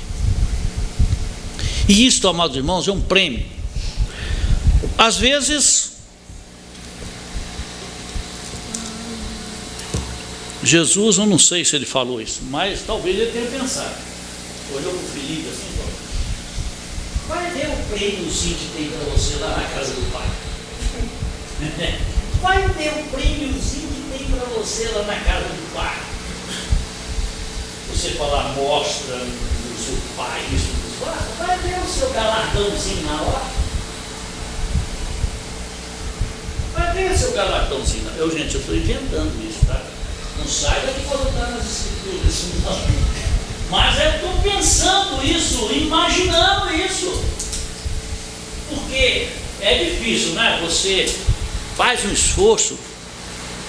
E isto, amados irmãos, é um prêmio. Às vezes, Jesus, eu não sei se ele falou isso, mas talvez ele tenha pensado. Olhou para o Felipe assim e falou: vai ver o prêmiozinho que tem para você lá na casa do Pai. Vai ver o prêmiozinho que tem para você lá na casa do Pai. Você falar: mostra o seu Pai, isso, vai ver o seu galardãozinho na hora. Vai ver o seu galardãozinho na hora. Gente, eu estou inventando isso, tá? Não sai daqui quando está nas escrituras, não. Mas eu estou pensando isso, imaginando isso. Porque é difícil, né? Você faz um esforço,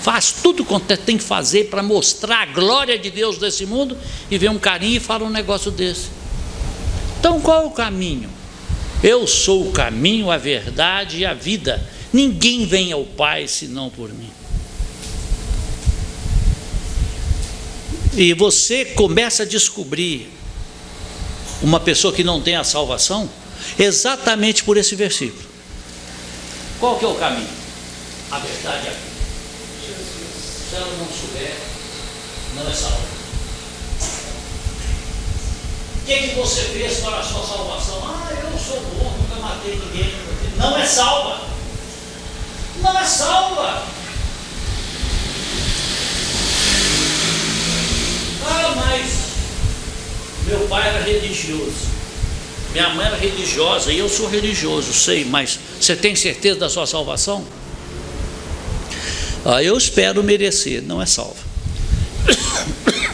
faz tudo quanto tem que fazer para mostrar a glória de Deus nesse mundo, e vê um carinha e fala um negócio desse. Então qual é o caminho? Eu sou o caminho, a verdade e a vida. Ninguém vem ao Pai senão por mim. E você começa a descobrir uma pessoa que não tem a salvação exatamente por esse versículo. Qual que é o caminho? A verdade é a vida. Se ela não souber, não é salvo. O que você fez para a sua salvação? Eu sou bom, nunca matei ninguém. Não é salva. Não é salva. Mas meu pai era religioso, minha mãe era religiosa e eu sou religioso, sei, mas você tem certeza da sua salvação? Eu espero merecer, não é salva.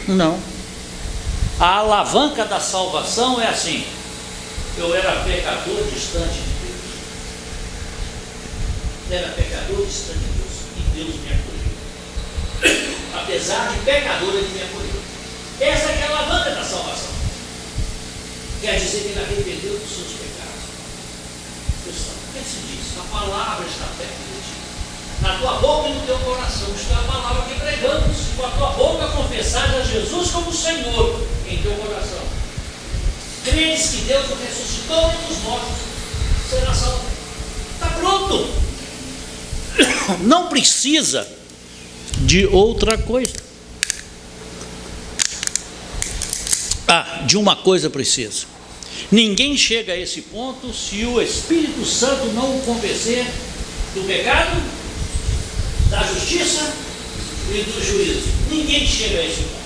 Não. A alavanca da salvação é assim: eu era pecador distante de Deus. Era pecador distante de Deus e Deus me acolheu. Apesar de pecador, Ele me acolheu. Essa é a alavanca da salvação. Quer dizer que Ele arrependeu dos seus pecados. Pessoal, o que se diz? A palavra está perto de ti, na tua boca e no teu coração está a palavra que pregamos. Se com a tua boca confessares a Jesus como Senhor em teu coração, credes que Deus o ressuscitou entre os mortos, será salvo. Está pronto. Não precisa de outra coisa. De uma coisa precisa. Ninguém chega a esse ponto se o Espírito Santo não o convencer do pecado, da justiça e do juízo. Ninguém chega a esse ponto.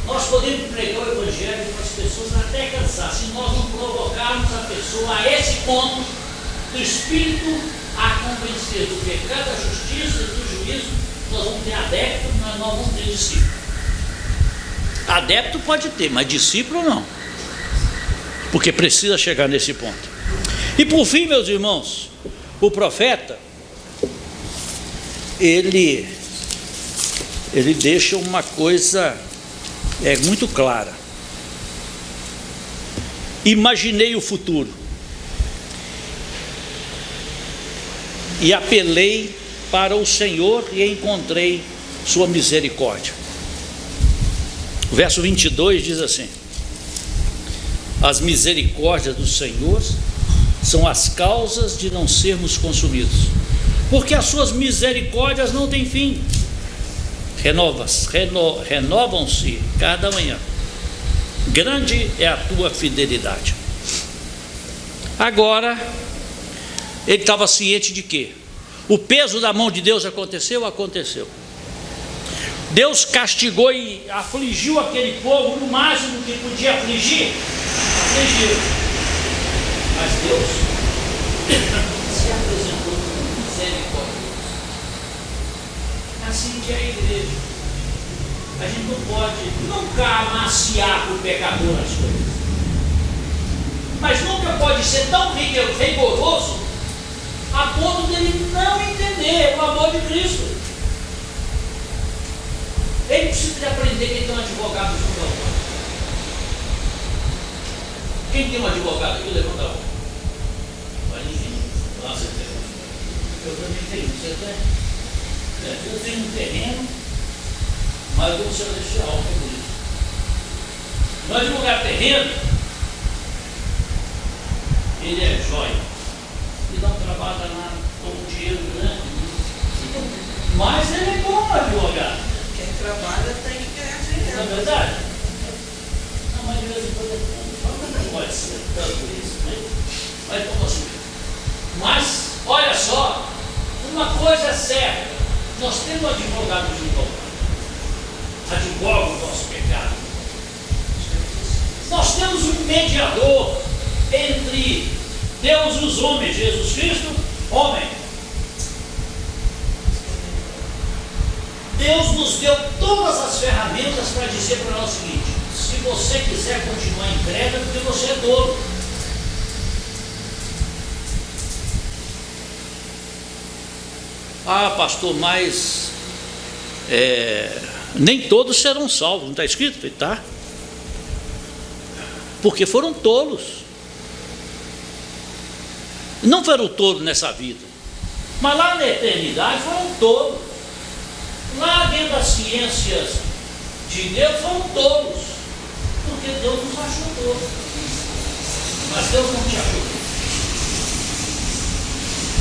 Nós podemos pregar o Evangelho para as pessoas até cansar. Se nós não provocarmos a pessoa a esse ponto do Espírito a convencer do pecado, da justiça e do juízo, nós vamos ter adepto, mas nós vamos ter discípulo. Adepto pode ter, mas discípulo não, porque precisa chegar nesse ponto. E por fim, meus irmãos, o profeta ele deixa uma coisa muito clara: imaginei o futuro e apelei para o Senhor e encontrei sua misericórdia. O verso 22 diz assim: as misericórdias do Senhor são as causas de não sermos consumidos, porque as suas misericórdias não têm fim, renovam-se cada manhã, grande é a tua fidelidade. Agora, ele estava ciente de quê? O peso da mão de Deus aconteceu? Aconteceu. Deus castigou e afligiu aquele povo no máximo que podia afligir, afligiu. Mas Deus se apresentou com misericórdia. Assim que é a igreja. A gente não pode nunca amaciar para o pecador as coisas, mas nunca pode ser tão rigoroso a ponto dele não entender o amor de Cristo. Ele precisa de aprender que tem um advogado junto ao outro. Quem tem um advogado aqui, levanta a mão. Vai ninguém. Lá você tem. Eu também tenho. Você tem? Eu tenho um terreno, mas eu sou celestial, por isso. No advogado terreno, ele é jóia. Ele não trabalha nada, toma um dinheiro grande. Mas ele é bom advogado. Trabalha tem que ganhar dinheiro. Não é verdade? Não, mas de vez em quando não pode ser tanto isso, né? Mas como assim? Mas, olha só, uma coisa é certa: nós temos um advogado junto ao Pai, advoga o nosso pecado. Nós temos um mediador entre Deus e os homens, Jesus Cristo, homem. Deus nos deu todas as ferramentas para dizer para nós o seguinte: se você quiser continuar incrédulo, é porque você é tolo. Pastor, mas nem todos serão salvos, não está escrito? Está. Porque foram tolos. Não foram tolos nessa vida, mas lá na eternidade foram tolos. Lá dentro das ciências de Deus foram tolos, porque Deus nos achou tolos. Mas Deus não te achou.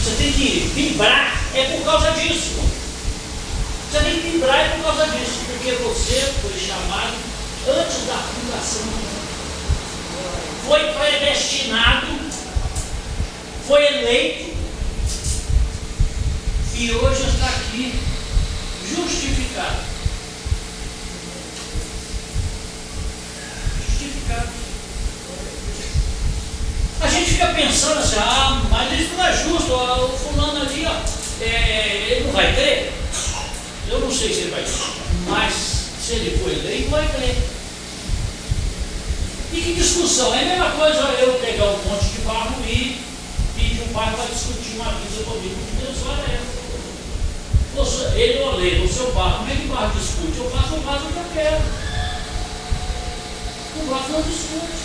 Você tem que vibrar, é por causa disso. Você tem que vibrar por causa disso, porque você foi chamado antes da fundação do mundo. Foi predestinado, foi eleito e hoje está aqui justificado. Justificado. A gente fica pensando assim, mas isso não é justo, o fulano ali, ele não vai crer. Eu não sei se ele vai crer, mas se ele for eleito, vai crer. E que discussão? É a mesma coisa eu pegar um monte de barro e pedir um barro para discutir uma coisa comigo. Deus olha, ele olha o seu barro, como é que o barro discute? Eu faço o vaso que eu quero. O vaso não discute.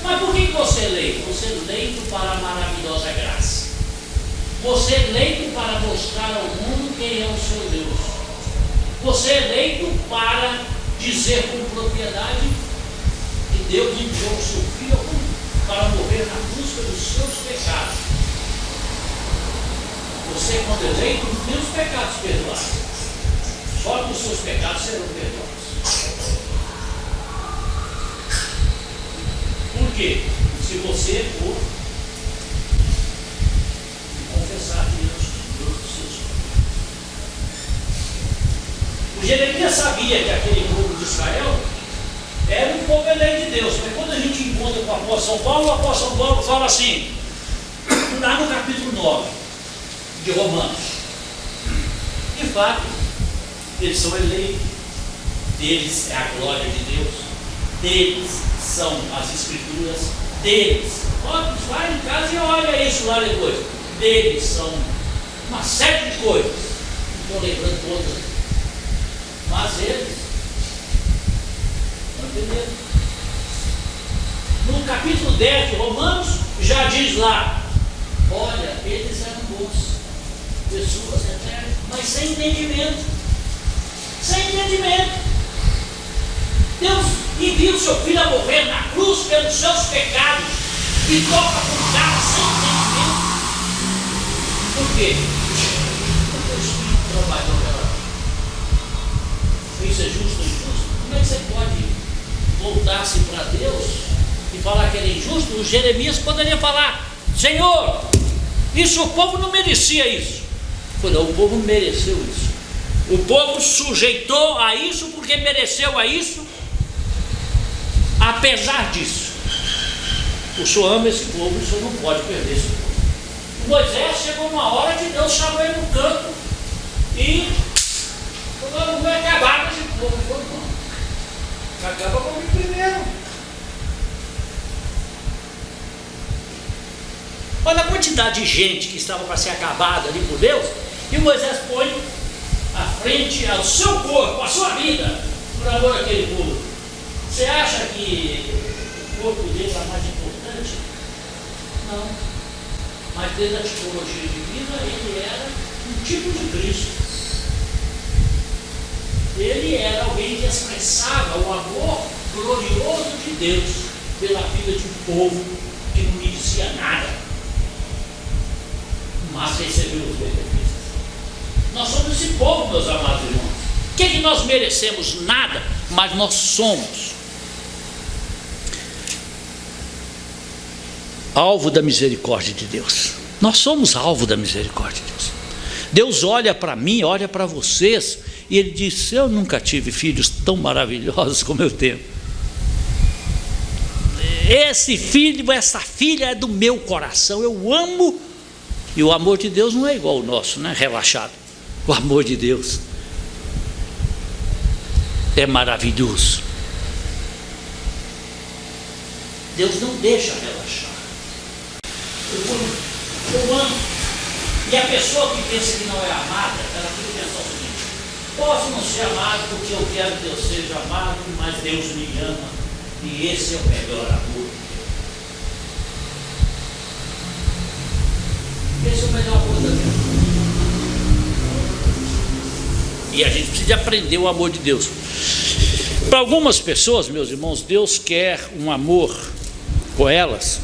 Mas por que você é eleito? Você é eleito para a maravilhosa graça. Você é eleito para mostrar ao mundo quem é o seu Deus. Você é eleito para dizer com propriedade que Deus enviou o seu Filho ao mundo para morrer na cruz pelos seus pecados. Você, quando eleito, não tem os pecados perdoados. Só que os seus pecados serão perdoados. Por quê? Se você for confessar Deus dos seus pecados. O Jeremias sabia que aquele povo de Israel era um povo eleito de Deus, mas quando a gente encontra com o apóstolo Paulo fala assim, lá no capítulo 9 de Romanos, de fato, eles são eleitos, deles é a glória de Deus, deles são as escrituras, deles, vai em casa e olha isso lá depois, deles são uma série de coisas, não estou lembrando todas, mas eles não entenderam. No capítulo 10 de Romanos já diz lá, olha, eles eram bons, pessoas eternas, mas sem entendimento. Sem entendimento. Deus envia o seu filho a morrer na cruz pelos seus pecados e toca por cara sem entendimento. Por quê? Porque o Espírito trabalhou pela vida. Isso é justo ou injusto? Como é que você pode voltar-se para Deus e falar que ele é injusto? O Jeremias poderia falar, Senhor, isso o povo não merecia isso. Não, o povo mereceu isso. O povo sujeitou a isso porque mereceu a isso. Apesar disso, o Senhor ama esse povo, o Senhor não pode perder esse povo. Moisés chegou uma hora que Deus chamou ele no canto e falou, não vai acabar com esse povo. Ele falou, não, acaba comigo primeiro. Olha a quantidade de gente que estava para ser acabada ali por Deus, e Moisés põe à frente ao seu corpo, a sua vida, por amor àquele povo. Você acha que o corpo dele era mais importante? Não. Mas dentro da tipologia de vida, ele era um tipo de Cristo. Ele era alguém que expressava o amor glorioso de Deus pela vida de um povo que não merecia nada, mas recebeu os benefícios. Nós somos esse povo, meus amados irmãos. O que nós merecemos? Nada, mas nós somos alvo da misericórdia de Deus. Nós somos alvo da misericórdia de Deus. Deus olha para mim, olha para vocês, e Ele diz, eu nunca tive filhos tão maravilhosos como eu tenho. Esse filho, essa filha é do meu coração, eu amo. E o amor de Deus não é igual ao nosso, né? Relaxado. O amor de Deus é maravilhoso. Deus não deixa relaxar. Eu amo. E a pessoa que pensa que não é amada, ela tem que pensar o seguinte: posso não ser amado porque eu quero que Deus seja amado, mas Deus me ama, e esse é o melhor amor. Esse é o melhor amor da vida. E a gente precisa aprender o amor de Deus. Para algumas pessoas, meus irmãos, Deus quer um amor com elas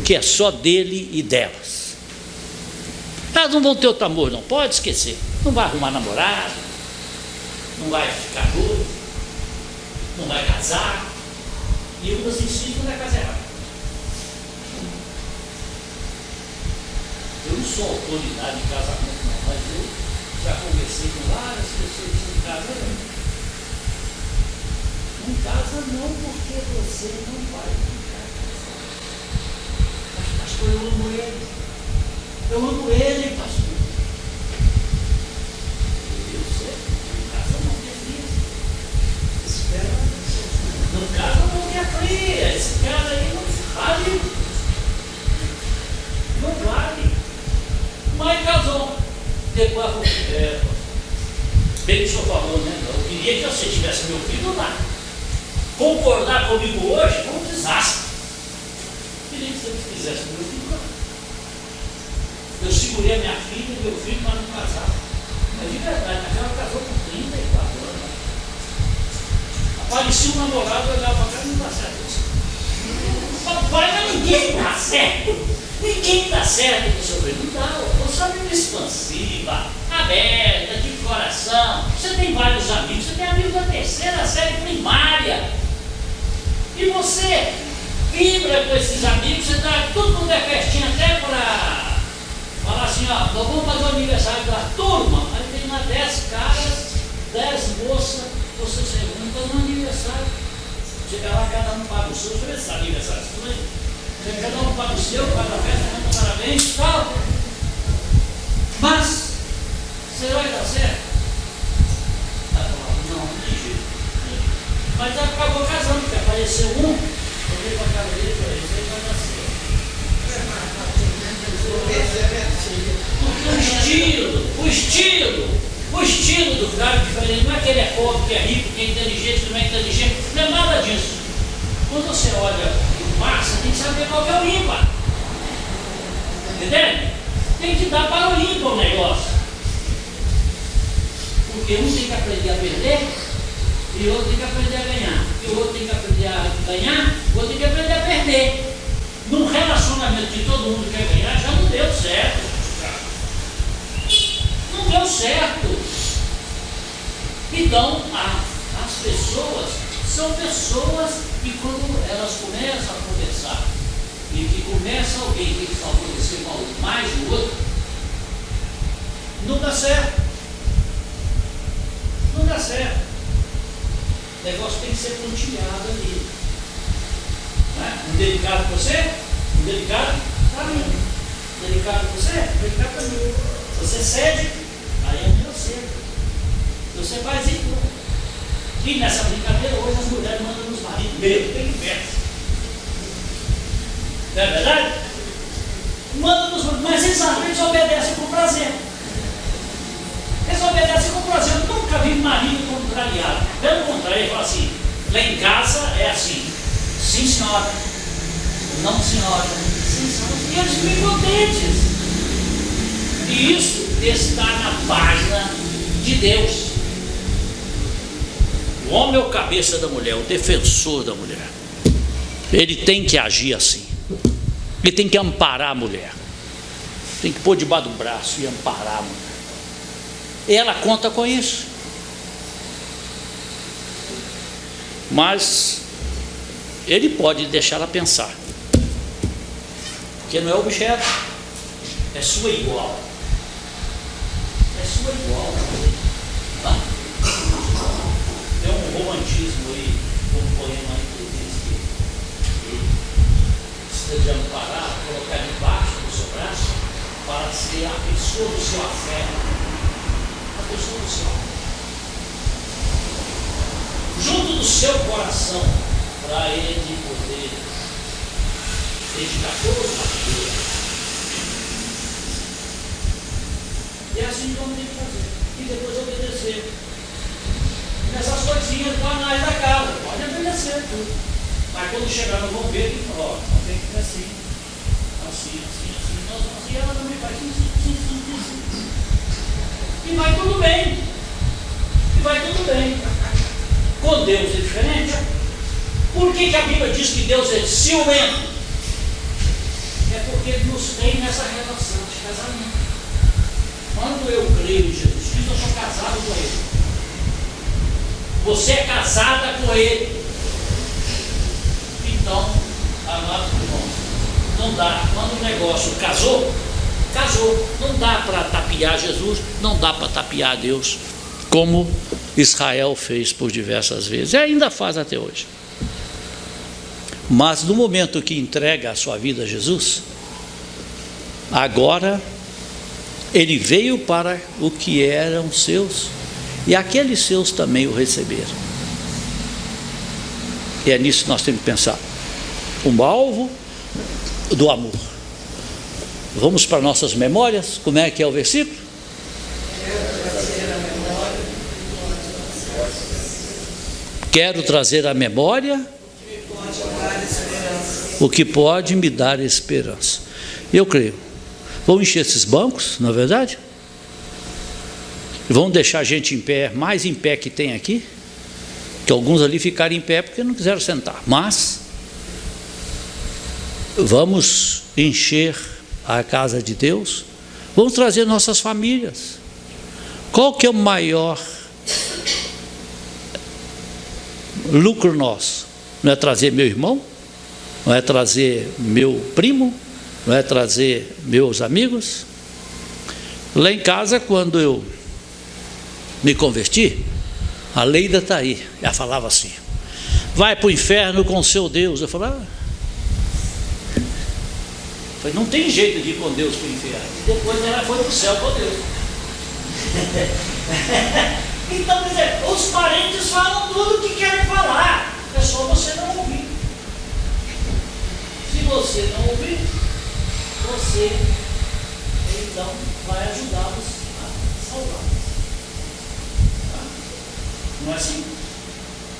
que é só dele e delas. Elas não vão ter outro amor, não. Pode esquecer. Não vai arrumar namorado, não vai ficar noivo, não vai casar. E umas insistem na casa errada. Eu não sou autoridade de casamento, não, mas eu já conversei com várias pessoas que não casam. Não casa não, porque você não vai ficar casado. Mas, pastor, eu amo ele. Eu amo ele, pastor. Eu sei, não casa não, minha filha. Espera. Não casa não, minha filha. Esse cara aí não vale. Não vale. Mas casou. Depois falou, bem que o senhor falou, né? Eu queria que você tivesse meu filho lá. Concordar comigo hoje foi um desastre. Eu queria que você fizesse meu filho lá. Eu segurei a minha filha e meu filho para não casar. Mas de verdade, ela casou com 34 anos. Aparecia um namorado, eu olhava para cá e não dá certo isso. Papai, mas ninguém dá certo. Ninguém dá certo com o seu filho. Não dá, eu sou uma expansiva, aberta, de coração. Você tem vários amigos, você tem amigos da terceira série primária. E você vibra com esses amigos, você dá tudo quanto é festinha, até para falar assim, ó, nós vamos fazer o aniversário da turma. Aí tem lá 10 caras, 10 moças, você segundo, então no aniversário. Chega lá, cada um paga o seu, deixa eu ver se aniversário, tudo aí. Cada um paga o seu, paga a festa, canta parabéns e tal. Mas, você vai dar certo? Não, de jeito. Mas acabou casando, porque apareceu um, eu veio para a casa dele e falei, isso aí vai dar certo. O estilo do cara é diferente. Não é que ele é pobre, que é rico, que é inteligente, que não é inteligente. Não é nada disso. Quando você olha o mar, você tem que saber qual que é o ímpar. Entende? Tem que dar para o ímpar o negócio. Porque um tem que aprender a perder e o outro tem que aprender a ganhar. E o outro tem que aprender a ganhar, o outro tem que aprender a perder. Num relacionamento que todo mundo quer ganhar, já não deu certo. Não deu certo. Então, as pessoas são pessoas que quando elas começam a conversar e que começa alguém que favorecer mais o outro, não dá certo. Não dá certo. O negócio tem que ser pontilhado ali. Um delicado para você, um delicado para mim. Um delicado para você, um delicado para mim. Você cede, aí é meu cedo. Você faz isso. E nessa brincadeira, hoje as mulheres mandam nos maridos mesmo, tem inverso. Não é verdade? Mandam nos maridos, mas eles obedecem com prazer. Eles obedecem com prazer. Eu nunca vi marido contrariado. Pelo contrário, ele fala assim: lá em casa é assim. Sim, senhora. Não, senhora. Sim, senhora. E eles ficam contentes. E isso está na página de Deus. O homem é o cabeça da mulher, o defensor da mulher. Ele tem que agir assim. Ele tem que amparar a mulher. Tem que pôr debaixo do braço e amparar a mulher. E ela conta com isso. Mas ele pode deixar ela pensar. Porque não é objeto. É sua igual. É sua igual. Tá? Tem um romantismo aí, um poema aí que diz que precisa de amparar, colocar debaixo do seu braço para ser a pessoa do seu afeto. A pessoa do seu afeto. Junto do seu coração, para ele poder dedicar todo o partido. E é assim que vamos ter que fazer. E depois obedecer. Nessas coisinhas banais da casa, pode obedecer tudo. Mas quando chegar no bombeiro, ele fala, ó, tem que ser assim. Assim. E ela também faz assim. E vai tudo bem. Com Deus é diferente. Por que a Bíblia diz que Deus é ciumento? É porque Ele nos tem nessa relação de casamento. Quando eu creio em Jesus Cristo, eu sou casado com Ele. Você é casada com Ele. Então, amados irmãos, não dá. Quando o negócio casou. Não dá para tapear Jesus, não dá para tapear Deus, como Israel fez por diversas vezes, e ainda faz até hoje. Mas no momento que entrega a sua vida a Jesus, agora ele veio para o que eram seus, e aqueles seus também o receberam. E é nisso que nós temos que pensar. O alvo do amor. Vamos para nossas memórias. Como é que é o versículo? Quero trazer à memória o que pode me dar esperança. Eu creio. Vamos encher esses bancos, não é verdade? Vamos deixar a gente em pé, mais em pé que tem aqui, que alguns ali ficaram em pé porque não quiseram sentar. Mas vamos encher a casa de Deus, vamos trazer nossas famílias. Qual que é o maior lucro nosso? Não é trazer meu irmão, não é trazer meu primo, não é trazer meus amigos. Lá em casa, quando eu me converti, a Leida está aí, ela falava assim: vai para o inferno com o seu Deus. Eu falava, não tem jeito de ir com Deus para o inferno. E depois ela foi para o céu com Deus. Então, quer dizer, os parentes falam tudo o que querem falar, é só você não ouvir. Se você não ouvir, você então vai ajudá-los a salvá-los. Tá? Não é assim?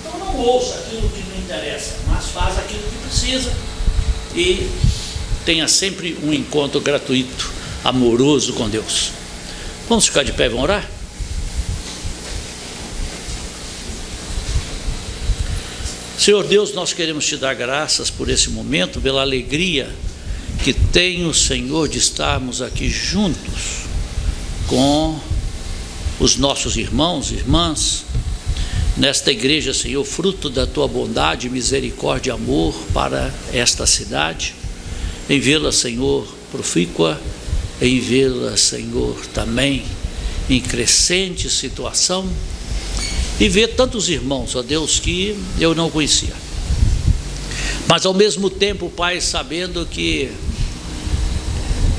Então não ouça aquilo que não interessa, mas faz aquilo que precisa e tenha sempre um encontro gratuito, amoroso com Deus. Vamos ficar de pé e vamos orar? Senhor Deus, nós queremos te dar graças por esse momento, pela alegria que tem o Senhor de estarmos aqui juntos com os nossos irmãos e irmãs nesta igreja, Senhor, fruto da tua bondade, misericórdia e amor para esta cidade, em vê-la, Senhor, profícua, em vê-la, Senhor, também em crescente situação, e ver tantos irmãos, ó Deus, que eu não conhecia, mas ao mesmo tempo, Pai, sabendo que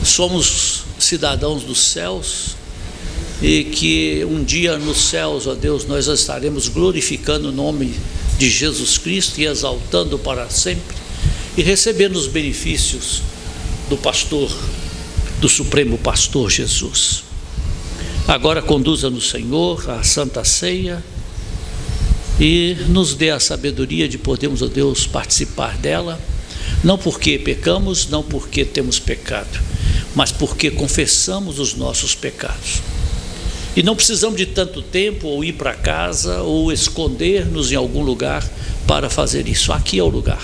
somos cidadãos dos céus e que um dia nos céus, ó Deus, nós estaremos glorificando o nome de Jesus Cristo e exaltando para sempre e recebendo os benefícios do pastor, do Supremo Pastor Jesus. Agora conduza-nos, Senhor, à Santa Ceia e nos dê a sabedoria de podermos, ó Deus, participar dela, não porque pecamos, não porque temos pecado, mas porque confessamos os nossos pecados. E não precisamos de tanto tempo, ou ir para casa, ou esconder-nos em algum lugar para fazer isso. Aqui é o lugar.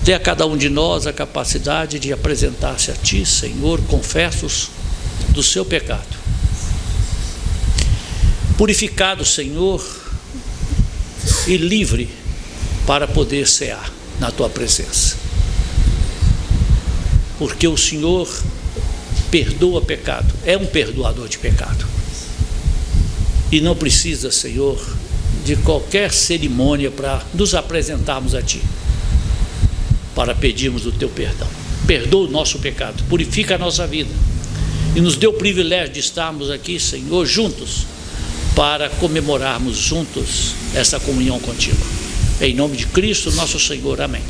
Dê a cada um de nós a capacidade de apresentar-se a Ti, Senhor, confessos do seu pecado. Purificado, Senhor, e livre para poder cear na Tua presença. Porque o Senhor perdoa pecado, é um perdoador de pecado. E não precisa, Senhor, de qualquer cerimônia para nos apresentarmos a Ti, para pedirmos o Teu perdão. Perdoa o nosso pecado, purifica a nossa vida e nos dê o privilégio de estarmos aqui, Senhor, juntos, para comemorarmos juntos essa comunhão contigo. Em nome de Cristo, nosso Senhor. Amém.